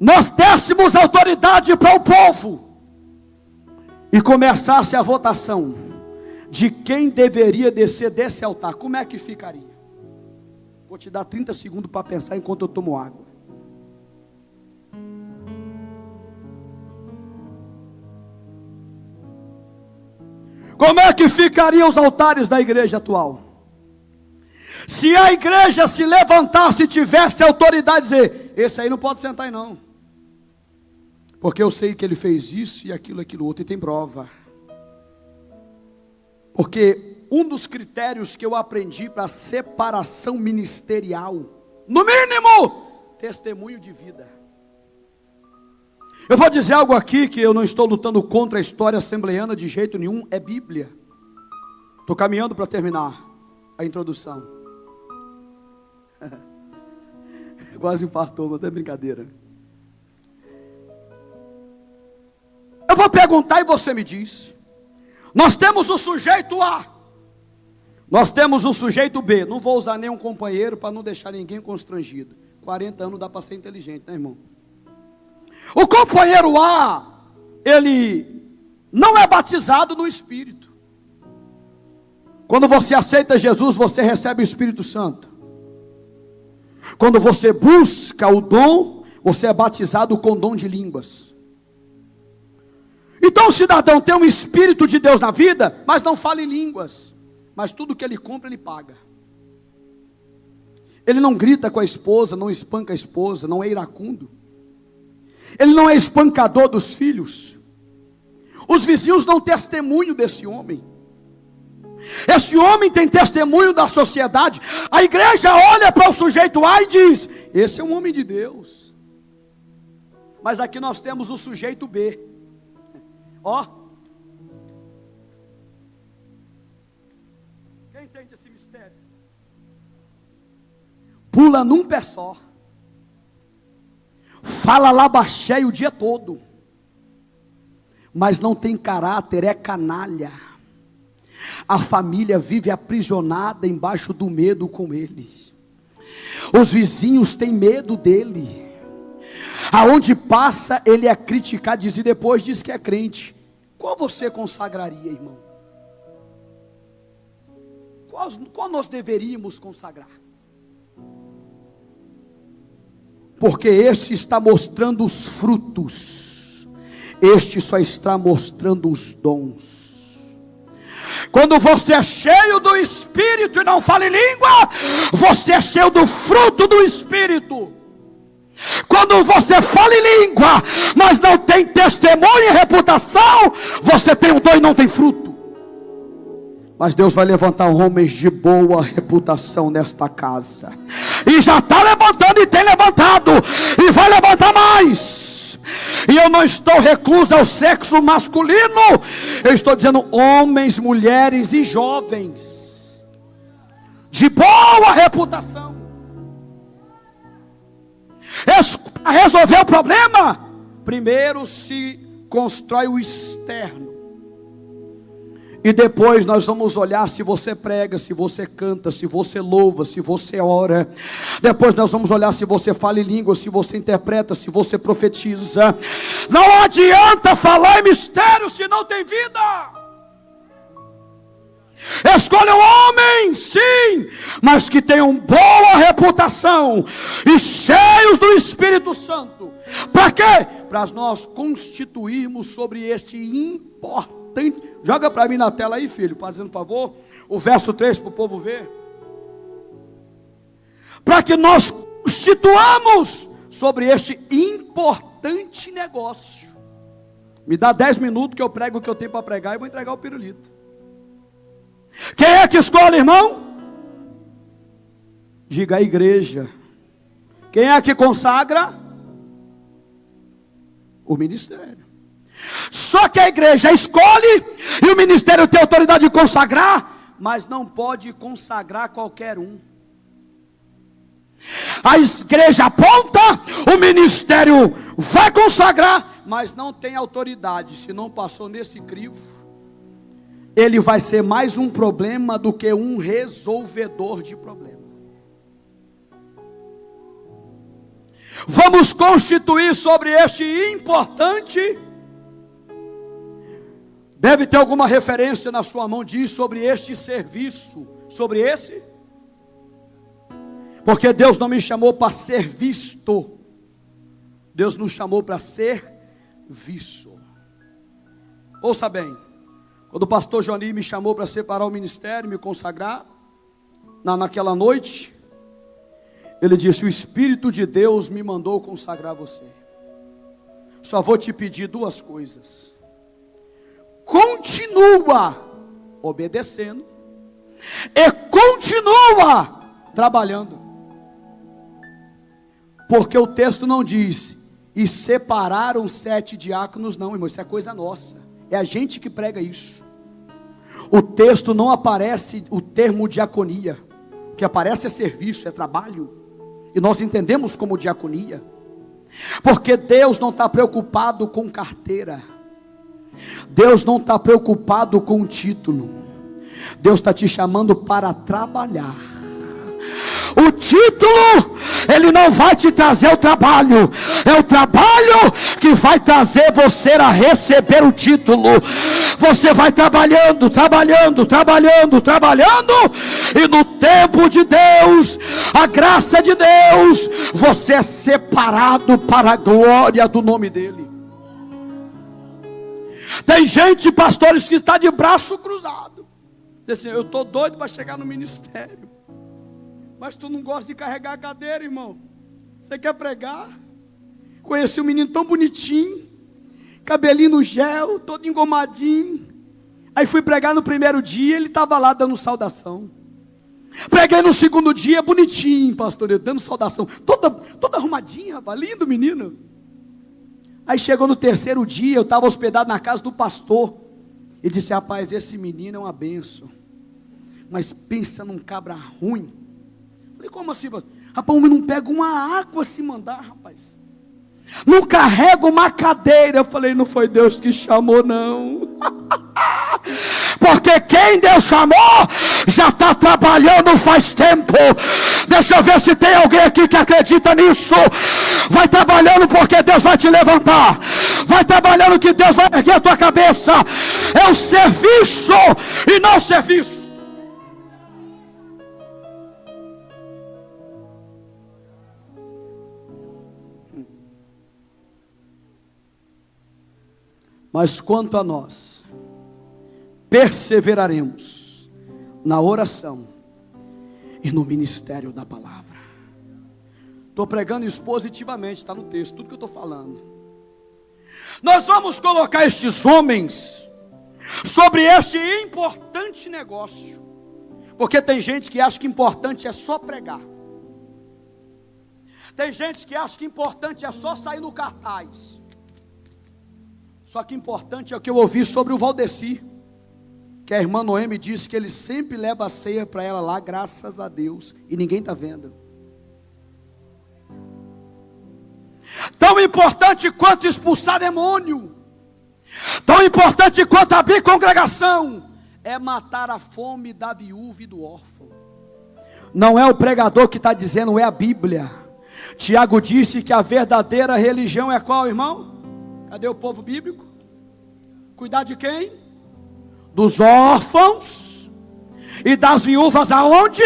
Speaker 1: nós dessemos autoridade para o povo e começasse a votação de quem deveria descer desse altar, como é que ficaria? Vou te dar 30 segundos para pensar enquanto eu tomo água. Como é que ficariam os altares da igreja atual? Se a igreja se levantasse e tivesse autoridade de dizer: esse aí não pode sentar aí não, porque eu sei que ele fez isso e aquilo outro, e tem prova. Porque um dos critérios que eu aprendi para separação ministerial, no mínimo, testemunho de vida. Eu vou dizer algo aqui que eu não estou lutando contra a história assembleiana de jeito nenhum, é Bíblia. Estou caminhando para terminar a introdução. Quase infartou, mas é brincadeira. Eu vou perguntar e você me diz. Nós temos o sujeito A, nós temos o sujeito B. Não vou usar nenhum companheiro para não deixar ninguém constrangido. 40 anos dá para ser inteligente, né, irmão? O companheiro A, ele não é batizado no Espírito. Quando você aceita Jesus, você recebe o Espírito Santo. Quando você busca o dom, você é batizado com dom de línguas. Então o cidadão tem um Espírito de Deus na vida, mas não fala em línguas. Mas tudo que ele compra, ele paga. Ele não grita com a esposa, não espanca a esposa, não é iracundo. Ele não é espancador dos filhos. Os vizinhos dão testemunho desse homem. Esse homem tem testemunho da sociedade. A igreja olha para o sujeito A e diz: esse é um homem de Deus. Mas aqui nós temos o sujeito B. Ó. Quem entende esse mistério? Pula num pé só. Fala labaxé o dia todo, mas não tem caráter, é canalha. A família vive aprisionada embaixo do medo com ele. Os vizinhos têm medo dele. Aonde passa, ele é criticado, e depois diz que é crente. Qual você consagraria, irmão? Qual nós deveríamos consagrar? Porque este está mostrando os frutos, este só está mostrando os dons. Quando você é cheio do Espírito e não fala em língua, você é cheio do fruto do Espírito. Quando você fala em língua, mas não tem testemunho e reputação, você tem um dom e não tem fruto. Mas Deus vai levantar homens de boa reputação nesta casa. E já está levantando e tem levantado. E vai levantar mais. E eu não estou recluso ao sexo masculino, eu estou dizendo homens, mulheres e jovens de boa reputação. Para resolver o problema, primeiro se constrói o externo, e depois nós vamos olhar se você prega, se você canta, se você louva, se você ora. Depois nós vamos olhar se você fala em língua, se você interpreta, se você profetiza. Não adianta falar em mistério se não tem vida. Escolham homens, sim, mas que tenham boa reputação e cheios do Espírito Santo. Para quê? Para nós constituirmos sobre este importante. Joga para mim na tela aí, filho, fazendo favor, o verso 3 para o povo ver. Para que nós constituamos sobre este importante negócio. Me dá 10 minutos que eu prego o que eu tenho para pregar e vou entregar o pirulito. Quem é que escolhe, irmão? Diga a igreja. Quem é que consagra? O ministério. Só que a igreja escolhe e o ministério tem autoridade de consagrar, mas não pode consagrar qualquer um. A igreja aponta, o ministério vai consagrar, mas não tem autoridade. Se não passou nesse crivo, ele vai ser mais um problema do que um resolvedor de problema. Vamos constituir sobre este importante. Deve ter alguma referência na sua mão, diz sobre este serviço. Sobre esse? Porque Deus não me chamou para ser visto. Deus nos chamou para ser visto. Ouça bem. Quando o pastor Johnny me chamou para separar o ministério, me consagrar, naquela noite, ele disse: o Espírito de Deus me mandou consagrar você. Só vou te pedir duas coisas. Continua obedecendo e continua trabalhando. Porque o texto não diz, e separaram 7 diáconos, não, irmão, isso é coisa nossa. É a gente que prega isso. O texto não aparece o termo diaconia. O que aparece é serviço, é trabalho. E nós entendemos como diaconia. Porque Deus não está preocupado com carteira. Deus não está preocupado com o título. Deus está te chamando para trabalhar. O título, ele não vai te trazer o trabalho. É o trabalho que vai trazer você a receber o título. Você vai trabalhando, trabalhando, trabalhando, trabalhando. E no tempo de Deus, a graça de Deus, você é separado para a glória do nome dEle. Tem gente, pastores, que está de braço cruzado. Diz assim: eu estou doido para chegar no ministério. Mas tu não gosta de carregar a cadeira, irmão. Você quer pregar? Conheci um menino tão bonitinho, cabelinho no gel, todo engomadinho. Aí fui pregar no primeiro dia, ele estava lá dando saudação. Preguei no segundo dia, bonitinho, pastor, dando saudação. Toda arrumadinha, rapaz, lindo menino. Aí chegou no terceiro dia, eu estava hospedado na casa do pastor. Ele disse: rapaz, esse menino é uma bênção. Mas pensa num cabra ruim. Falei: como assim, pastor? Rapaz, o homem não pega uma água se mandar, rapaz. Não carrega uma cadeira. Eu falei: não foi Deus que chamou, não. Porque quem Deus chamou já está trabalhando faz tempo. Deixa eu ver se tem alguém aqui que acredita nisso. Vai trabalhando, porque Deus vai te levantar. Vai trabalhando, que Deus vai erguer a tua cabeça. É o serviço e não serviço. Mas quanto a nós, perseveraremos na oração e no ministério da palavra. Estou pregando isso positivamente, está no texto, tudo que eu estou falando. Nós vamos colocar estes homens sobre este importante negócio. Porque tem gente que acha que importante é só pregar. Tem gente que acha que importante é só sair no cartaz. Só que importante é o que eu ouvi sobre o Valdeci, que a irmã Noemi disse que ele sempre leva a ceia para ela lá, graças a Deus, e ninguém está vendo. Tão importante quanto expulsar demônio, tão importante quanto abrir congregação, é matar a fome da viúva e do órfão. Não é o pregador que está dizendo, é a Bíblia. Tiago disse que a verdadeira religião é qual, irmão? Cadê o povo bíblico? Cuidar de quem? Dos órfãos e das viúvas aonde?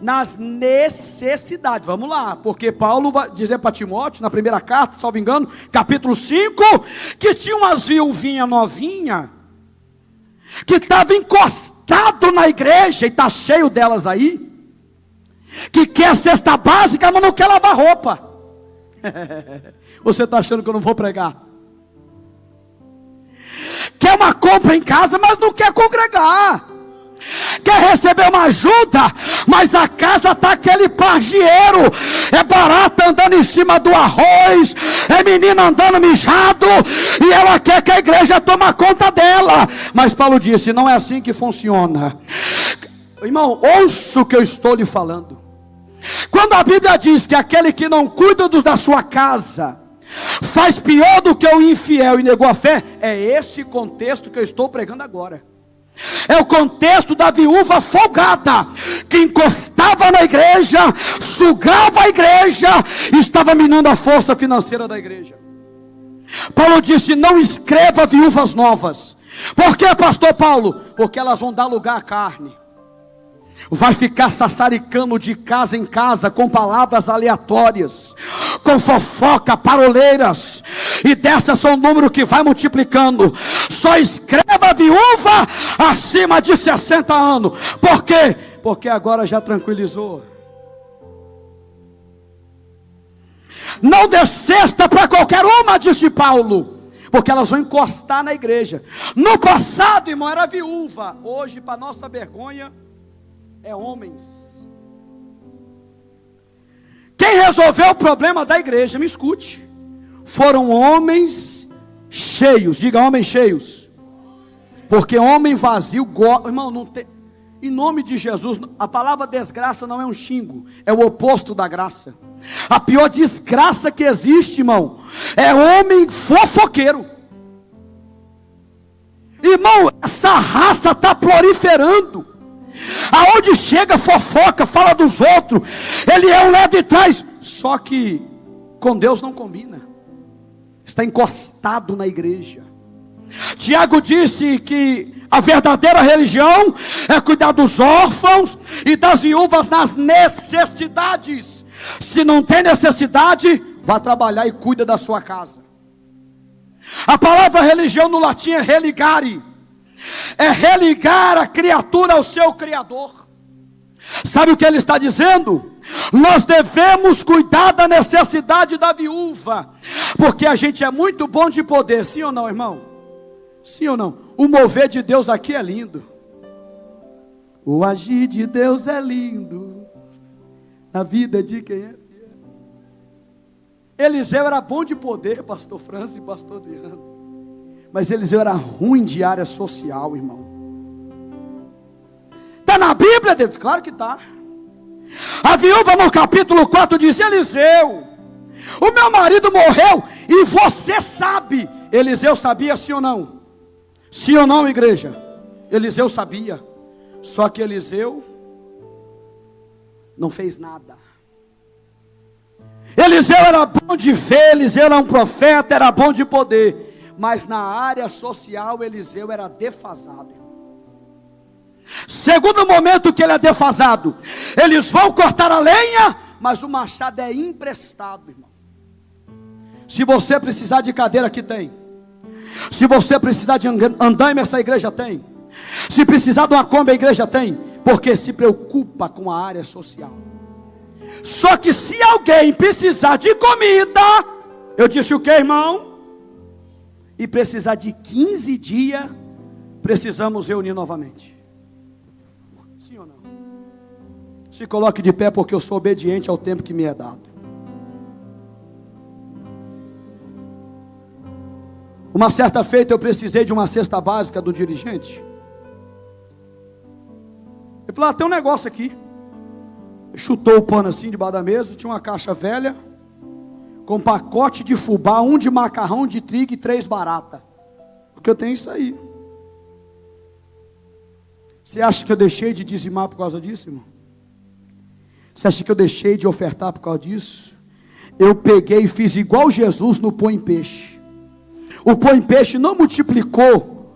Speaker 1: Nas necessidades. Vamos lá, porque Paulo vai dizer para Timóteo, na primeira carta, salvo engano, capítulo 5, que tinha umas viuvinhas novinhas, que estava encostado na igreja, e está cheio delas aí, que quer cesta básica, mas não quer lavar roupa. Você está achando que eu não vou pregar? Quer uma compra em casa, mas não quer congregar. Quer receber uma ajuda, mas a casa está aquele pardieiro, é barata andando em cima do arroz, é menina andando mijado, e ela quer que a igreja tome conta dela. Mas Paulo disse, não é assim que funciona. Irmão, ouça o que eu estou lhe falando. Quando a Bíblia diz que aquele que não cuida da sua casa faz pior do que o infiel e negou a fé, é esse contexto que eu estou pregando agora. É o contexto da viúva folgada, que encostava na igreja, sugava a igreja, e estava minando a força financeira da igreja. Paulo disse, não escreva viúvas novas. Por que, pastor Paulo? Porque elas vão dar lugar à carne. Vai ficar sassaricando de casa em casa com palavras aleatórias, com fofoca, paroleiras, e dessas são um número que vai multiplicando. Só escreva viúva acima de 60 anos. Por quê? Porque agora já tranquilizou. Não dê cesta para qualquer uma, disse Paulo, porque elas vão encostar na igreja. No passado, irmão, era viúva. Hoje, para nossa vergonha, é homens. Quem resolveu o problema da igreja, me escute, foram homens cheios. Diga, homens cheios. Porque homem vazio, irmão, não tem. Em nome de Jesus, a palavra desgraça não é um xingo, é o oposto da graça. A pior desgraça que existe, irmão, é homem fofoqueiro. Irmão, essa raça está proliferando. Aonde chega, fofoca, fala dos outros. Ele é um leve trás. Só que com Deus não combina. Está encostado na igreja. Tiago disse que a verdadeira religião é cuidar dos órfãos e das viúvas nas necessidades. Se não tem necessidade, vá trabalhar e cuida da sua casa. A palavra religião no latim é religare. É religar a criatura ao seu Criador. Sabe o que ele está dizendo? Nós devemos cuidar da necessidade da viúva, porque a gente é muito bom de poder, sim ou não, irmão? Sim ou não? O mover de Deus aqui é lindo. O agir de Deus é lindo na vida de quem é fiel. Eliseu era bom de poder, pastor Francis e pastor Adriano. Mas Eliseu era ruim de área social, irmão. Está na Bíblia, Deus? Claro que está. A viúva no capítulo 4 diz, Eliseu, o meu marido morreu e você sabe. Eliseu sabia, sim ou não? Sim ou não, igreja? Eliseu sabia. Só que Eliseu não fez nada. Eliseu era bom de ver, Eliseu era um profeta, era bom de poder. Mas na área social, Eliseu era defasado. Segundo momento que ele é defasado, eles vão cortar a lenha, mas o machado é emprestado, irmão. Se você precisar de cadeira, aqui tem. Se você precisar de andaime, essa igreja tem. Se precisar de uma Kombi, a igreja tem. Porque se preocupa com a área social. Só que se alguém precisar de comida, eu disse o que, irmão? E precisar de 15 dias, precisamos reunir novamente. Sim ou não? Se coloque de pé, porque eu sou obediente ao tempo que me é dado. Uma certa feita eu precisei de uma cesta básica do dirigente. Ele falou: tem um negócio aqui. Chutou o pano assim debaixo da mesa. Tinha uma caixa velha com pacote de fubá, um de macarrão de trigo e 3 baratas. Porque eu tenho isso aí. Você acha que eu deixei de dizimar por causa disso, irmão? Você acha que eu deixei de ofertar por causa disso? Eu peguei e fiz igual Jesus no pão em peixe. O pão em peixe não multiplicou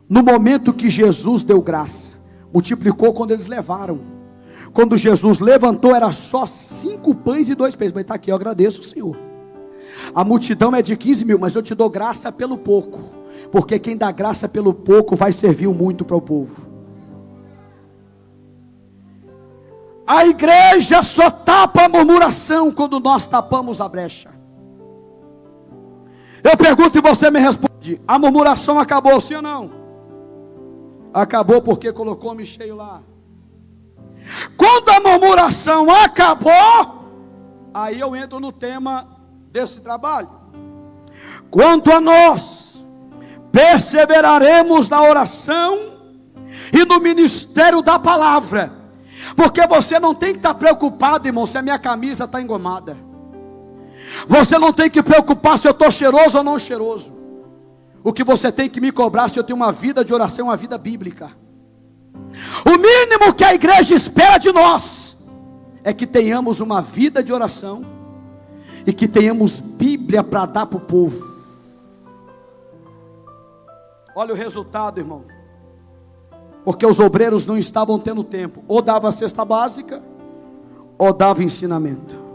Speaker 1: no momento que Jesus deu graça. Multiplicou quando eles levaram. Quando Jesus levantou, era só 5 pães e 2 peixes. Mas está aqui, eu agradeço o Senhor. A multidão é de 15 mil, mas eu te dou graça pelo pouco. Porque quem dá graça pelo pouco vai servir muito para o povo. A igreja só tapa a murmuração quando nós tapamos a brecha. Eu pergunto e você me responde: a murmuração acabou, sim ou não? Acabou porque colocou homem cheio lá. Quando a murmuração acabou, aí eu entro no tema desse trabalho. Quanto a nós, perseveraremos na oração e no ministério da palavra. Porque você não tem que estar preocupado, irmão, se a minha camisa está engomada. Você não tem que preocupar se eu estou cheiroso ou não cheiroso. O que você tem que me cobrar se eu tenho uma vida de oração, uma vida bíblica. O mínimo que a igreja espera de nós é que tenhamos uma vida de oração e que tenhamos Bíblia para dar para o povo. Olha o resultado, irmão. Porque os obreiros não estavam tendo tempo. Ou dava a cesta básica, ou dava ensinamento.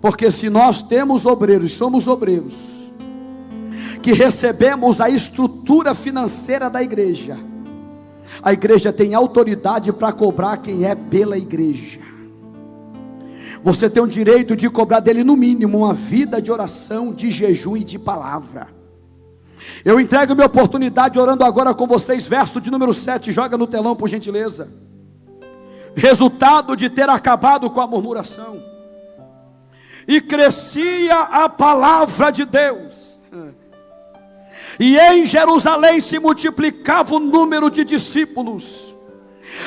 Speaker 1: Porque se nós temos obreiros, somos obreiros, que recebemos a estrutura financeira da igreja, a igreja tem autoridade para cobrar quem é pela igreja. Você tem o direito de cobrar dele no mínimo uma vida de oração, de jejum e de palavra. Eu entrego minha oportunidade orando agora com vocês, verso de número 7, joga no telão por gentileza. Resultado de ter acabado com a murmuração. E crescia a palavra de Deus. E em Jerusalém se multiplicava o número de discípulos.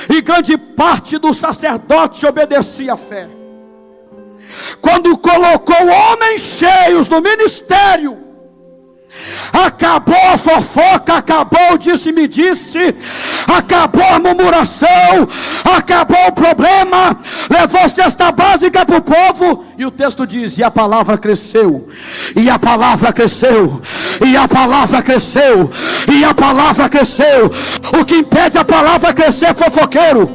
Speaker 1: E grande parte dos sacerdotes obedecia à fé. Quando colocou homens cheios no ministério, acabou a fofoca, acabou o disse-me-disse, acabou a murmuração, acabou o problema, levou cesta básica para o povo, e o texto diz: e a palavra cresceu, e a palavra cresceu, e a palavra cresceu, e a palavra cresceu. O que impede a palavra crescer é fofoqueiro,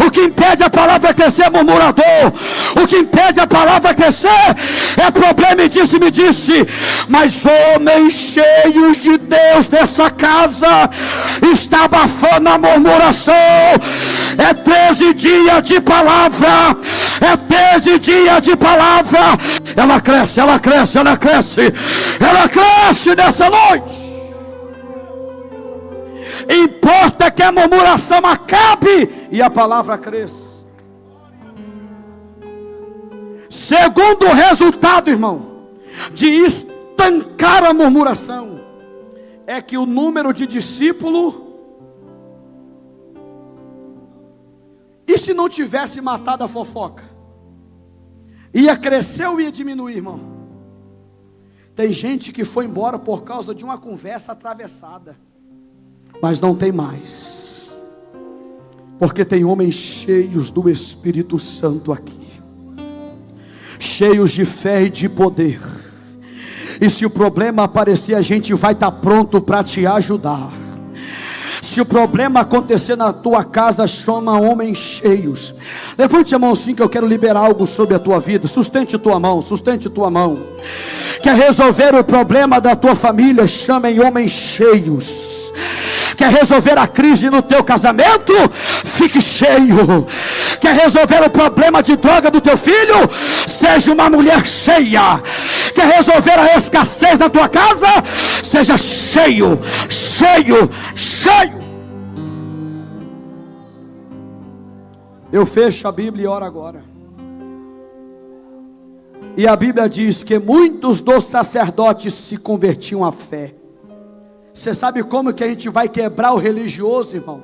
Speaker 1: o que impede a palavra crescer é murmurador, o que impede a palavra crescer é problema e disse-me-disse. Mas homens cheios de Deus dessa casa está abafando a murmuração. É 13 dias de palavra, é 13 dias de palavra. Ela cresce, ela cresce, ela cresce, ela cresce nessa noite. Importa que a murmuração acabe e a palavra cresça. Segundo resultado, irmão, de estancar a murmuração, é que o número de discípulos, e se não tivesse matado a fofoca, ia crescer ou ia diminuir, irmão? Tem gente que foi embora por causa de uma conversa atravessada, mas não tem mais, porque tem homens cheios do Espírito Santo aqui, cheios de fé e de poder. E se o problema aparecer, a gente vai estar pronto para te ajudar. Se o problema acontecer na tua casa, chama homens cheios. Levante a mão assim, que eu quero liberar algo sobre a tua vida. Sustente tua mão, sustente tua mão. Quer resolver o problema da tua família? Chamem homens cheios. Quer resolver a crise no teu casamento? Fique cheio. Quer resolver o problema de droga do teu filho? Seja uma mulher cheia. Quer resolver a escassez na tua casa? Seja cheio, cheio, cheio. Eu fecho a Bíblia e oro agora. E a Bíblia diz que muitos dos sacerdotes se convertiam à fé. Você sabe como que a gente vai quebrar o religioso, irmão?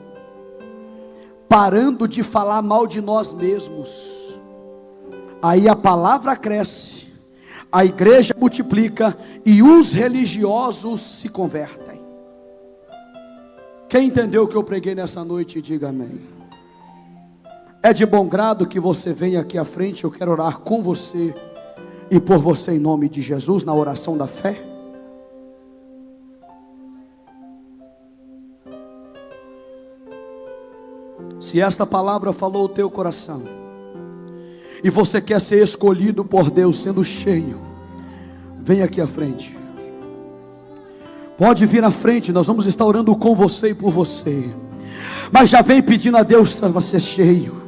Speaker 1: Parando de falar mal de nós mesmos. Aí a palavra cresce, a igreja multiplica e os religiosos se convertem. Quem entendeu o que eu preguei nessa noite, diga amém. É de bom grado que você venha aqui à frente. Eu quero orar com você e por você em nome de Jesus, na oração da fé. Se esta palavra falou o teu coração, e você quer ser escolhido por Deus sendo cheio, vem aqui à frente. Pode vir à frente, nós vamos estar orando com você e por você. Mas já vem pedindo a Deus para ser cheio.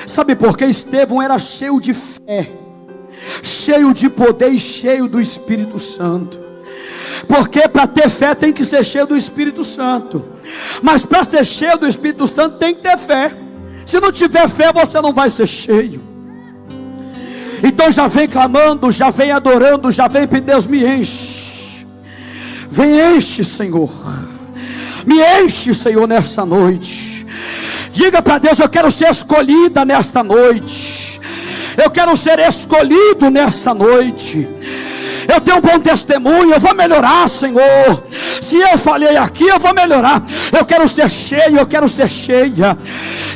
Speaker 1: Sabe por quê? Estevão era cheio de fé, cheio de poder e cheio do Espírito Santo. Porque para ter fé tem que ser cheio do Espírito Santo. Mas para ser cheio do Espírito Santo tem que ter fé. Se não tiver fé, você não vai ser cheio. Então já vem clamando, já vem adorando, já vem pedindo: Deus, me enche. Vem, enche, Senhor. Me enche, Senhor, nessa noite. Diga para Deus: eu quero ser escolhida nesta noite. Eu quero ser escolhido nessa noite. Eu tenho um bom testemunho, eu vou melhorar, Senhor. Se eu falhei aqui, eu vou melhorar. Eu quero ser cheio, eu quero ser cheia.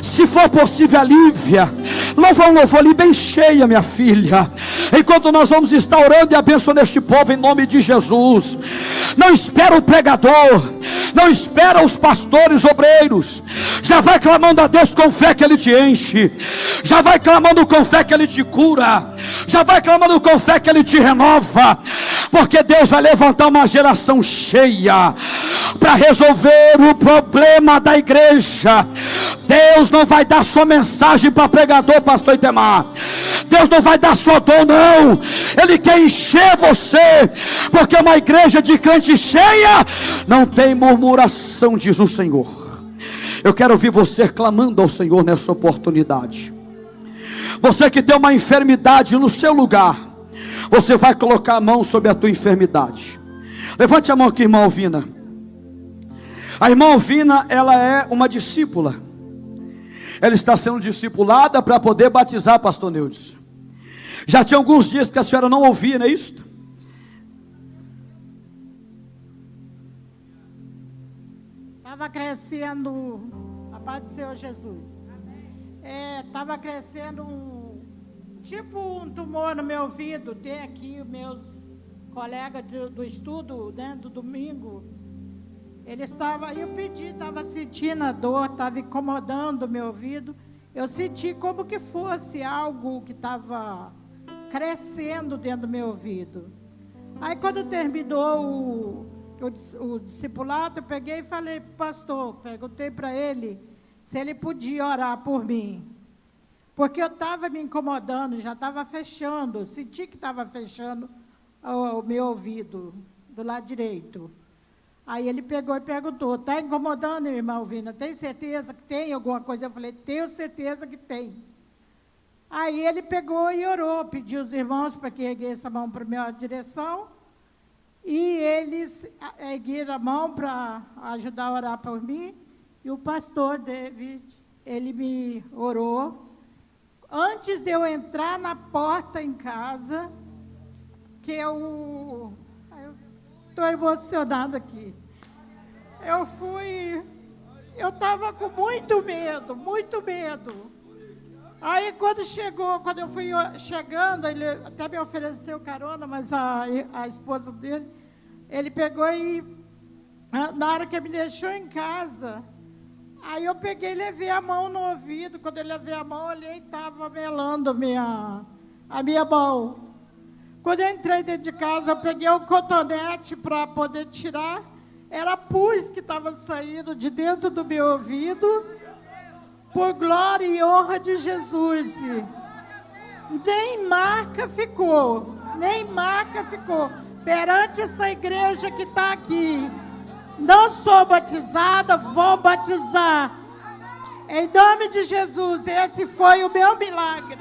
Speaker 1: Se for possível, Lívia, louva um louvor ali bem cheia, minha filha. Enquanto nós vamos estar orando e abençoando este povo em nome de Jesus. Não espera o pregador, não espera os pastores, obreiros. Já vai clamando a Deus com fé que Ele te enche. Já vai clamando com fé que Ele te cura. Já vai clamando com fé que Ele te renova. Porque Deus vai levantar uma geração cheia para resolver o problema da igreja. Deus não vai dar sua mensagem para pregador, pastor Itemar. Deus não vai dar sua dor, não. Ele quer encher você. Porque uma igreja de crente cheia não tem murmuração, diz o Senhor. Eu quero ouvir você clamando ao Senhor nessa oportunidade. Você que tem uma enfermidade no seu lugar, você vai colocar a mão sobre a tua enfermidade. Levante a mão aqui, irmã Alvina. A irmã Alvina, ela é uma discípula. Ela está sendo discipulada para poder batizar, pastor Neudes. Já tinha alguns dias que a senhora não ouvia, não é isso?
Speaker 2: Estava crescendo, a paz do Senhor Jesus. Estava crescendo tipo um tumor no meu ouvido. Tem aqui os meus colegas do estudo, né, do domingo. Ele estava, eu pedi, estava sentindo a dor, estava incomodando o meu ouvido. Eu senti como que fosse algo que estava crescendo dentro do meu ouvido. Aí quando terminou o discipulado, eu peguei e falei para o pastor, perguntei para ele se ele podia orar por mim. Porque eu estava me incomodando, já estava fechando, senti que estava fechando o meu ouvido, do lado direito. Aí ele pegou e perguntou: está incomodando, irmã Alvina? Tem certeza que tem alguma coisa? Eu falei: tenho certeza que tem. Aí ele pegou e orou, pediu os irmãos para que erguessem a mão para a minha direção. E eles ergueram a mão para ajudar a orar por mim. E o pastor David, ele me orou. Antes de eu entrar na porta em casa, que eu estou emocionada aqui. Eu estava com muito medo, muito medo. Aí quando eu fui chegando, ele até me ofereceu carona, mas a esposa dele, ele pegou e, na hora que ele me deixou em casa, aí eu peguei e levei a mão no ouvido. Quando eu levei a mão, ele estava melando a minha mão. Quando eu entrei dentro de casa, eu peguei um cotonete para poder tirar. Era pus que estava saindo de dentro do meu ouvido. Por glória e honra de Jesus. Nem marca ficou. Nem marca ficou. Perante essa igreja que está aqui. Não sou batizada, vou batizar. Em nome de Jesus, esse foi o meu milagre.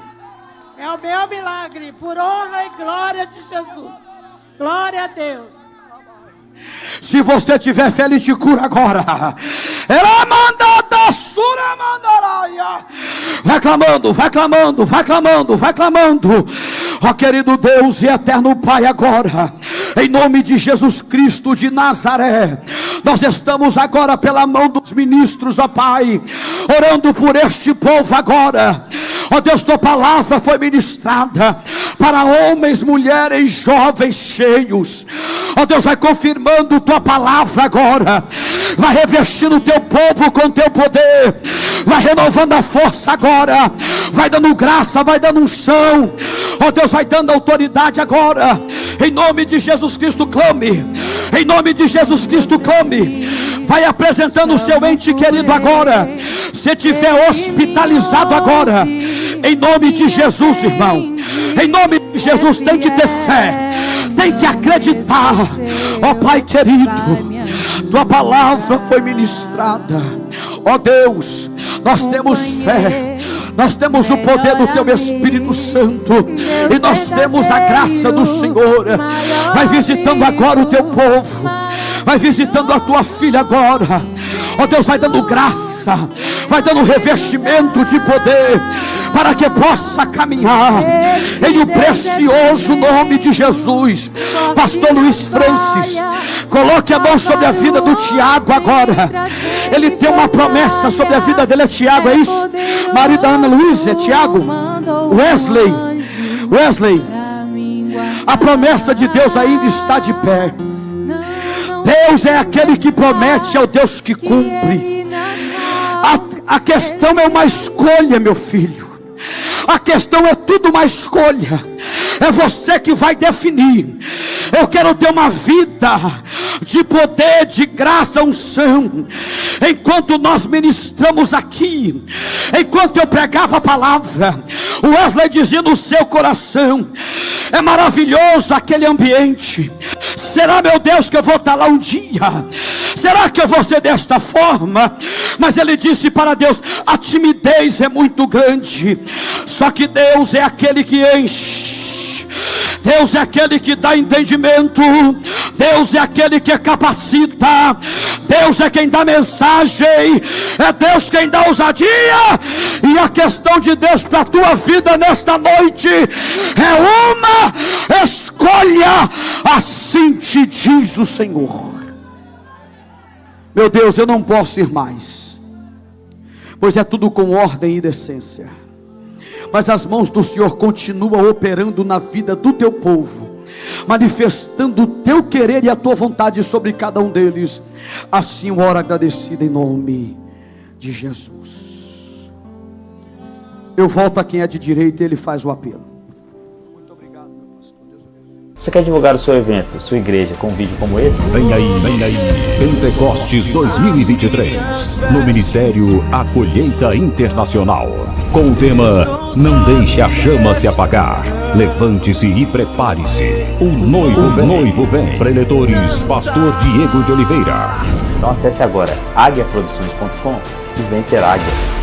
Speaker 2: É o meu milagre, por honra e glória de Jesus. Glória a Deus.
Speaker 1: Se você tiver fé, Ele te cura agora. Vai clamando, vai clamando, vai clamando, vai clamando. Ó querido Deus e eterno Pai, agora, em nome de Jesus Cristo de Nazaré, nós estamos agora pela mão dos ministros, ó Pai, orando por este povo agora. Ó Deus, tua palavra foi ministrada para homens, mulheres, jovens cheios. Ó Deus, vai confirmando tua palavra agora, vai revestindo o teu povo com teu poder, vai renovando a força agora, vai dando graça, vai dando unção. Ó Deus, vai dando autoridade agora, em nome de Jesus Cristo. Clame, em nome de Jesus Cristo, clame. Vai apresentando o seu ente querido agora. Se tiver hospitalizado agora, em nome de Jesus, irmão, em nome de Jesus, tem que ter fé, tem que acreditar. Ó Pai querido, tua palavra foi ministrada. Ó Deus, nós temos fé, nós temos o poder do teu Espírito Santo, e nós temos a graça do Senhor. Vai visitando agora o teu povo, vai visitando a tua filha agora. Ó Deus, vai dando graça, vai dando revestimento de poder, para que possa caminhar em o precioso nome de Jesus. Pastor Luiz Francis, coloque a mão sobre a vida do Tiago agora. Ele tem uma promessa sobre a vida dele. É Tiago, é isso? Marido da Ana Luísa, é Tiago? Wesley, a promessa de Deus ainda está de pé. Deus é aquele que promete, é o Deus que cumpre. A questão é uma escolha, meu filho. A questão é tudo uma escolha. É você que vai definir. Eu quero ter uma vida de poder, de graça, unção. Enquanto nós ministramos aqui, enquanto eu pregava a palavra, o Wesley dizia no seu coração: é maravilhoso aquele ambiente. Será, meu Deus, que eu vou estar lá um dia? Será que eu vou ser desta forma? Mas ele disse para Deus: a timidez é muito grande. Só que Deus é aquele que enche, Deus é aquele que dá entendimento, Deus é aquele que capacita, Deus é quem dá mensagem, é Deus quem dá ousadia. E a questão de Deus para a tua vida nesta noite é uma escolha, assim te diz o Senhor. Meu Deus, eu não posso ir mais, pois é tudo com ordem e decência. Mas as mãos do Senhor continuam operando na vida do teu povo, manifestando o teu querer e a tua vontade sobre cada um deles. Assim eu oro agradecido em nome de Jesus. Eu volto a quem é de direita e ele faz o apelo. Muito obrigado, meu pastor. Deus abençoe.
Speaker 3: Você quer divulgar o seu evento, sua igreja, com um vídeo como esse?
Speaker 4: Vem aí, Pentecostes 2023, no Ministério A Colheita Internacional, com o tema Não Deixe a Chama Se Apagar. Levante-se e prepare-se. O noivo vem. Preletores, Pastor Diego de Oliveira.
Speaker 3: Então acesse agora aguiaproduções.com e vem ser águia.